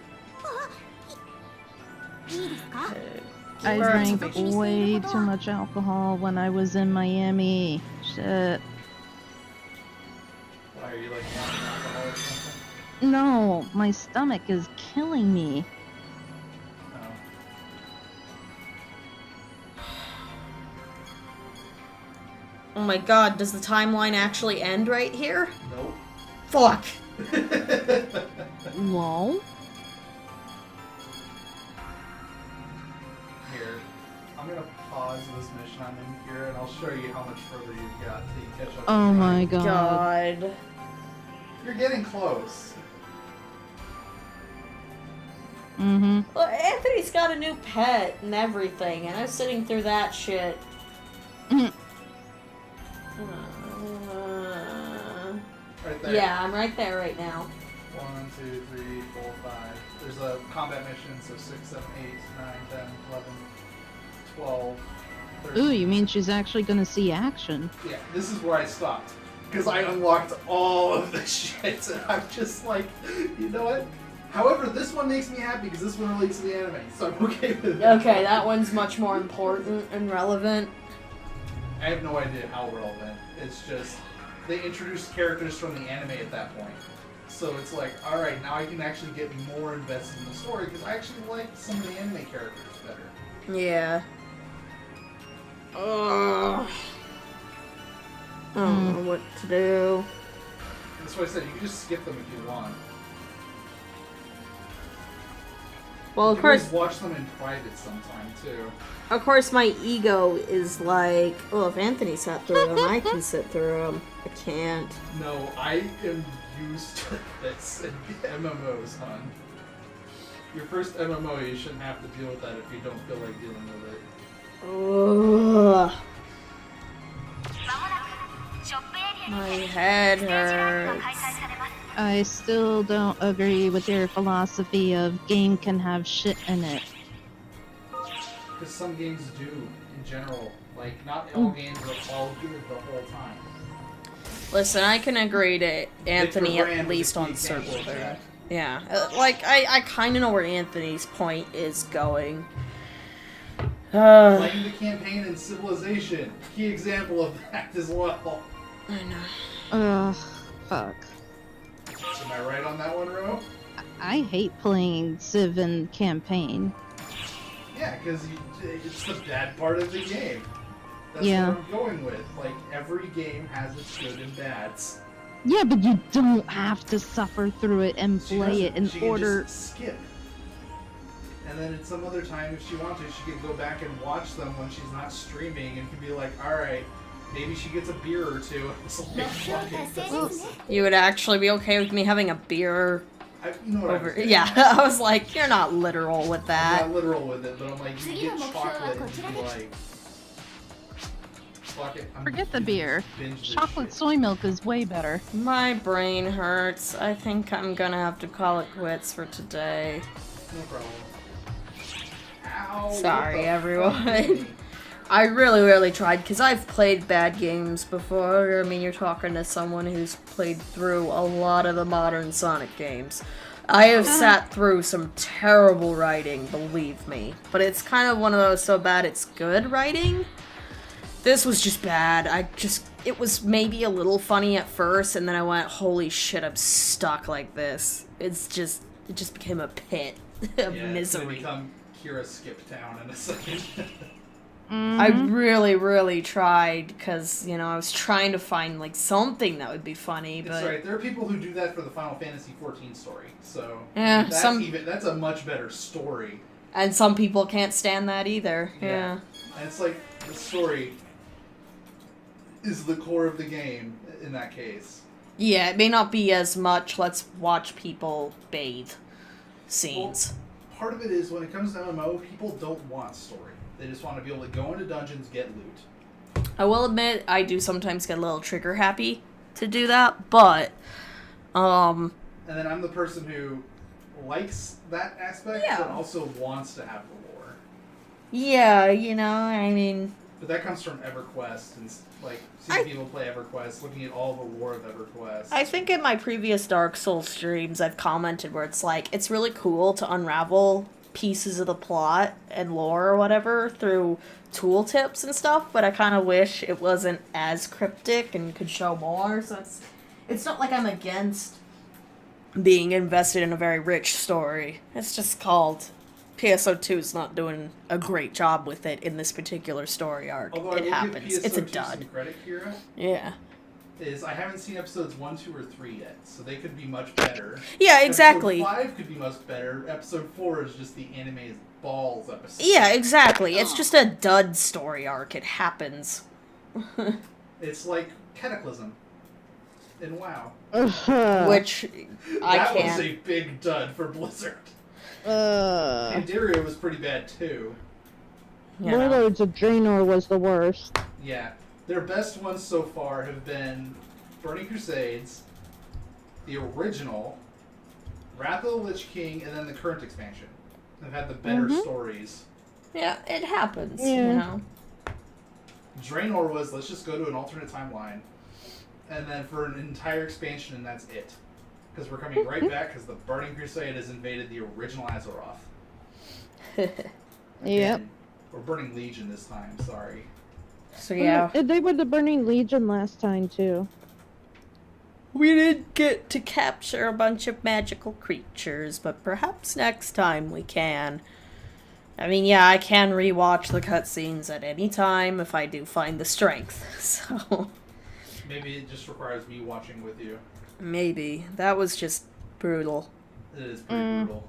I drank way too much alcohol when I was in Miami. Shit. Why are you like wanting alcohol or something? No, my stomach is killing me. Oh my god, does the timeline actually end right here? Nope. Fuck! Lol. Here, I'm gonna pause this mission I'm in here, and I'll show you how much further you've got till you catch up. Oh my god. God. You're getting close. Mm-hmm. Well, Anthony's got a new pet and everything, and I was sitting through that shit. Right there. Yeah, I'm right there right now. 1, 2, 3, 4, 5. There's a combat mission, so 6, 7, 8, 9, 10, 11, 12, 13. Ooh, you mean she's actually gonna see action? Yeah, this is where I stopped. Because I unlocked all of the shit, and I'm just like, you know what? However, this one makes me happy because this one relates to the anime, so I'm okay with it. Okay, that one's much more important and relevant. I have no idea how relevant. It's just, they introduced characters from the anime at that point. So it's like, alright, now I can actually get more invested in the story because I actually like some of the anime characters better. Yeah. Ugh. I don't know what to do. That's why I said you can just skip them if you want. Well, You of can always course, watch them in private sometime too. of course, my ego is like, well, if Anthony sat through them, I can sit through them. I can't. No, I am used to this in MMOs, hon. Your first MMO, you shouldn't have to deal with that if you don't feel like dealing with it. Ugh. My head hurts. I still don't agree with your philosophy of game can have shit in it. Because some games do, in general. Like, not all games are all good the whole time. Listen, I can agree to Anthony Victor Brand at least was a key on certain example of that. things. Yeah, like, I kind of know where Anthony's point is going. Playing the campaign in Civilization, key example of that as well. I know. Ugh, fuck. Am I right on that one, Ro? I hate playing Civ and campaign. Yeah, because it's the bad part of the game. That's Yeah. what I'm going with. Like, every game has its good and bads. Yeah, but you don't have to suffer through it and play it in she order. Can just skip. And then at some other time, if she wanted to, she could go back and watch them when she's not streaming and could be like, alright, maybe she gets a beer or two. It's like, fucking, You would actually be okay with me having a beer you know what over? I Yeah, I was like, you're not literal with that. I'm not literal with it, but I'm like, you get chocolate and you be like, fuck it. Forget the beer. Chocolate soy milk is way better. My brain hurts. I think I'm gonna have to call it quits for today. No problem. Ow, Sorry, everyone. I really tried, because I've played bad games before. I mean, you're talking to someone who's played through a lot of the modern Sonic games. I have sat through some terrible writing, believe me. But it's kind of one of those so bad it's good writing. This was just bad. It was maybe a little funny at first, and then I went, holy shit, I'm stuck like this. It just became a pit of misery. It's gonna become Kira Skip Town in a second. I really tried, because, you know, I was trying to find, like, something that would be funny, but... That's right, there are people who do that for the Final Fantasy XIV story, so... Yeah, that's a much better story. And some people can't stand that either, yeah. And it's like, the story is the core of the game, in that case. Yeah, it may not be as much, let's watch people bathe scenes. Well, part of it is, when it comes to MMO, people don't want story. They just want to be able to go into dungeons, get loot. I will admit, I do sometimes get a little trigger happy to do that, but, And then I'm the person who likes that aspect, but also wants to have the lore. Yeah, you know, I mean... But that comes from EverQuest, and, like, seeing people play EverQuest, looking at all the lore of EverQuest. I think in my previous Dark Souls streams, I've commented where it's like, it's really cool to unravel pieces of the plot and lore or whatever through tooltips and stuff, but I kind of wish it wasn't as cryptic and could show more, so it's not like I'm against being invested in a very rich story. It's just called PSO2's not doing a great job with it in this particular story arc. Although it happens. It's a dud. Some credit, Kira, yeah. I haven't seen episodes 1, 2, or 3 yet, so they could be much better. Yeah, exactly. Episode 5 could be much better. Episode 4 is just the anime's balls episode. Yeah, exactly. It's just a dud story arc. It happens. It's like Cataclysm in WoW. Which I can't. That was a big dud for Blizzard. Pandaria was pretty bad too. Warlords of Draenor was the worst. Yeah. Their best ones so far have been Burning Crusades, the original, Wrath of the Lich King, and then the current expansion. They've had the better stories. Yeah, it happens, Yeah. you know. Draenor was, let's just go to an alternate timeline, and then for an entire expansion, and that's it. Because we're coming right back, because the Burning Crusade has invaded the original Azeroth. Yep. Or Burning Legion this time, sorry. So yeah. They were the Burning Legion last time, too. We didn't get to capture a bunch of magical creatures, but perhaps next time we can. I mean, yeah, I can rewatch the cutscenes at any time if I do find the strength, so... Maybe it just requires me watching with you. Maybe. That was just brutal. It is pretty brutal.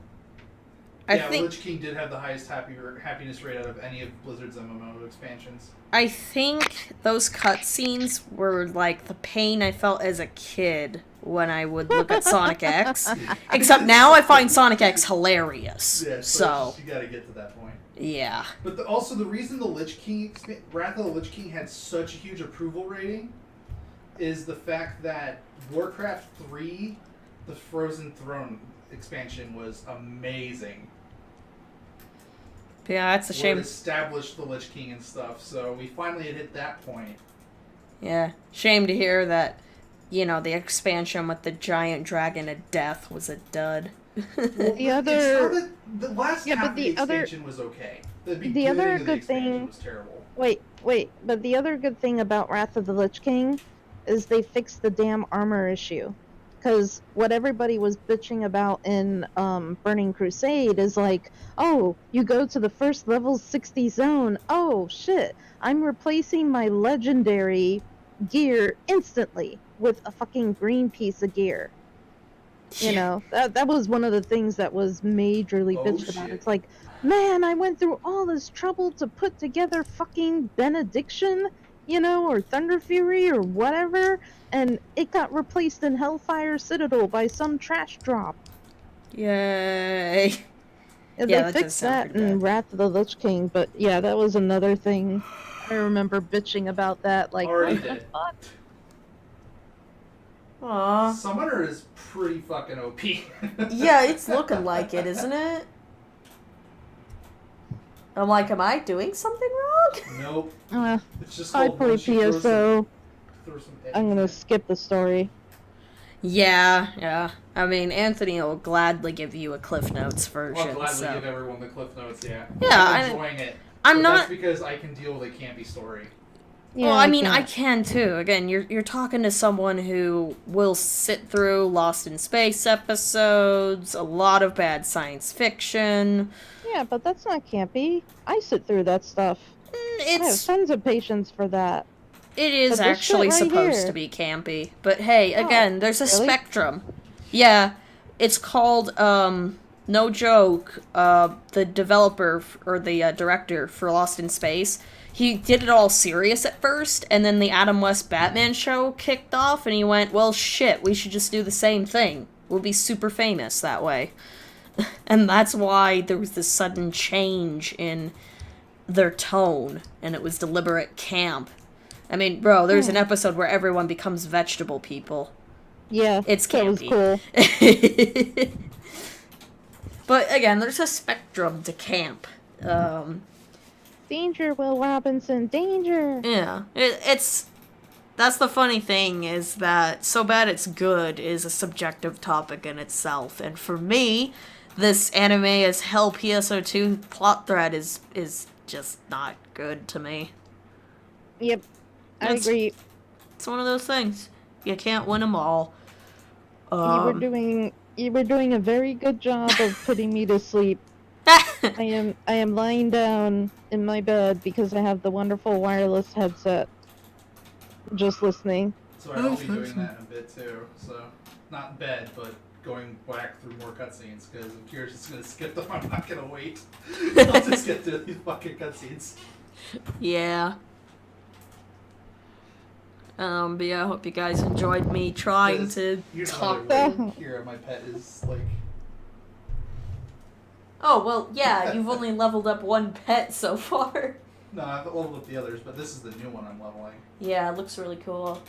I think Lich King did have the highest happiness rate out of any of Blizzard's MMO expansions. I think those cutscenes were like the pain I felt as a kid when I would look at Sonic X. Except now I find Sonic X hilarious. Yeah, so you gotta get to that point. Yeah. But also the reason the Lich King Wrath of the Lich King had such a huge approval rating is the fact that Warcraft 3, the Frozen Throne expansion, was amazing. Yeah, that's a shame. It established the Lich King and stuff, so we finally had hit that point. Yeah, shame to hear that, you know, the expansion with the giant dragon of death was a dud. Well, The other... the last half of the expansion was okay. The other good thing was terrible. Wait, but the other good thing about Wrath of the Lich King is they fixed the damn armor issue. Because what everybody was bitching about in Burning Crusade is like, oh, you go to the first level 60 zone. Oh, shit. I'm replacing my legendary gear instantly. with a fucking green piece of gear. You know, that was one of the things that was majorly bitched about. It's like, man, I went through all this trouble to put together fucking Benediction, you know, or Thunder Fury or whatever, and it got replaced in Hellfire Citadel by some trash drop. Yay. Yeah, they fixed that in Wrath of the Lich King, but yeah, that was another thing. I remember bitching about that, like, already what the did. fuck? Aww. Summoner is pretty fucking OP. Yeah, it's looking like it, isn't it? I'm like, am I doing something wrong? Nope. It's just I play PSO. I'm gonna skip the story. Yeah. I mean, Anthony will gladly give you a Cliff Notes version. I'll gladly give everyone the Cliff Notes, yeah. Yeah, I'm enjoying it. I'm not... That's because I can deal with a campy story. Yeah, well, I mean, I can too. Again, you're talking to someone who will sit through Lost in Space episodes, a lot of bad science fiction. Yeah, but that's not campy. I sit through that stuff. I have tons of patience for that. It is actually supposed to be campy. But hey, again, there's a spectrum. Yeah, it's called, no joke, the developer, or the director for Lost in Space, he did it all serious at first, and then the Adam West Batman show kicked off, and he went, well, shit, we should just do the same thing. We'll be super famous that way. And that's why there was this sudden change in their tone, and it was deliberate camp. I mean, bro, there's an episode where everyone becomes vegetable people. Yeah, it's campy. That was cool. But again, there's a spectrum to camp. Danger, Will Robinson, danger! Yeah, it's... That's the funny thing, is that So Bad It's Good is a subjective topic in itself. And for me, this anime as hell PSO2 plot thread is just not good to me. Yep, I agree. It's one of those things. You can't win them all. You were doing a very good job of putting me to sleep. I am lying down in my bed because I have the wonderful wireless headset. Just listening. So I'll be doing that in a bit too. So, not in bed, but going back through more cutscenes because I'm curious. Just gonna skip them. I'm not gonna wait. I'll just get through these fucking cutscenes. Yeah. But yeah, I hope you guys enjoyed me trying to talk. Here, my pet is like. Oh well, yeah. You've only leveled up one pet so far. No, I've leveled up the others, but this is the new one I'm leveling. Yeah, it looks really cool.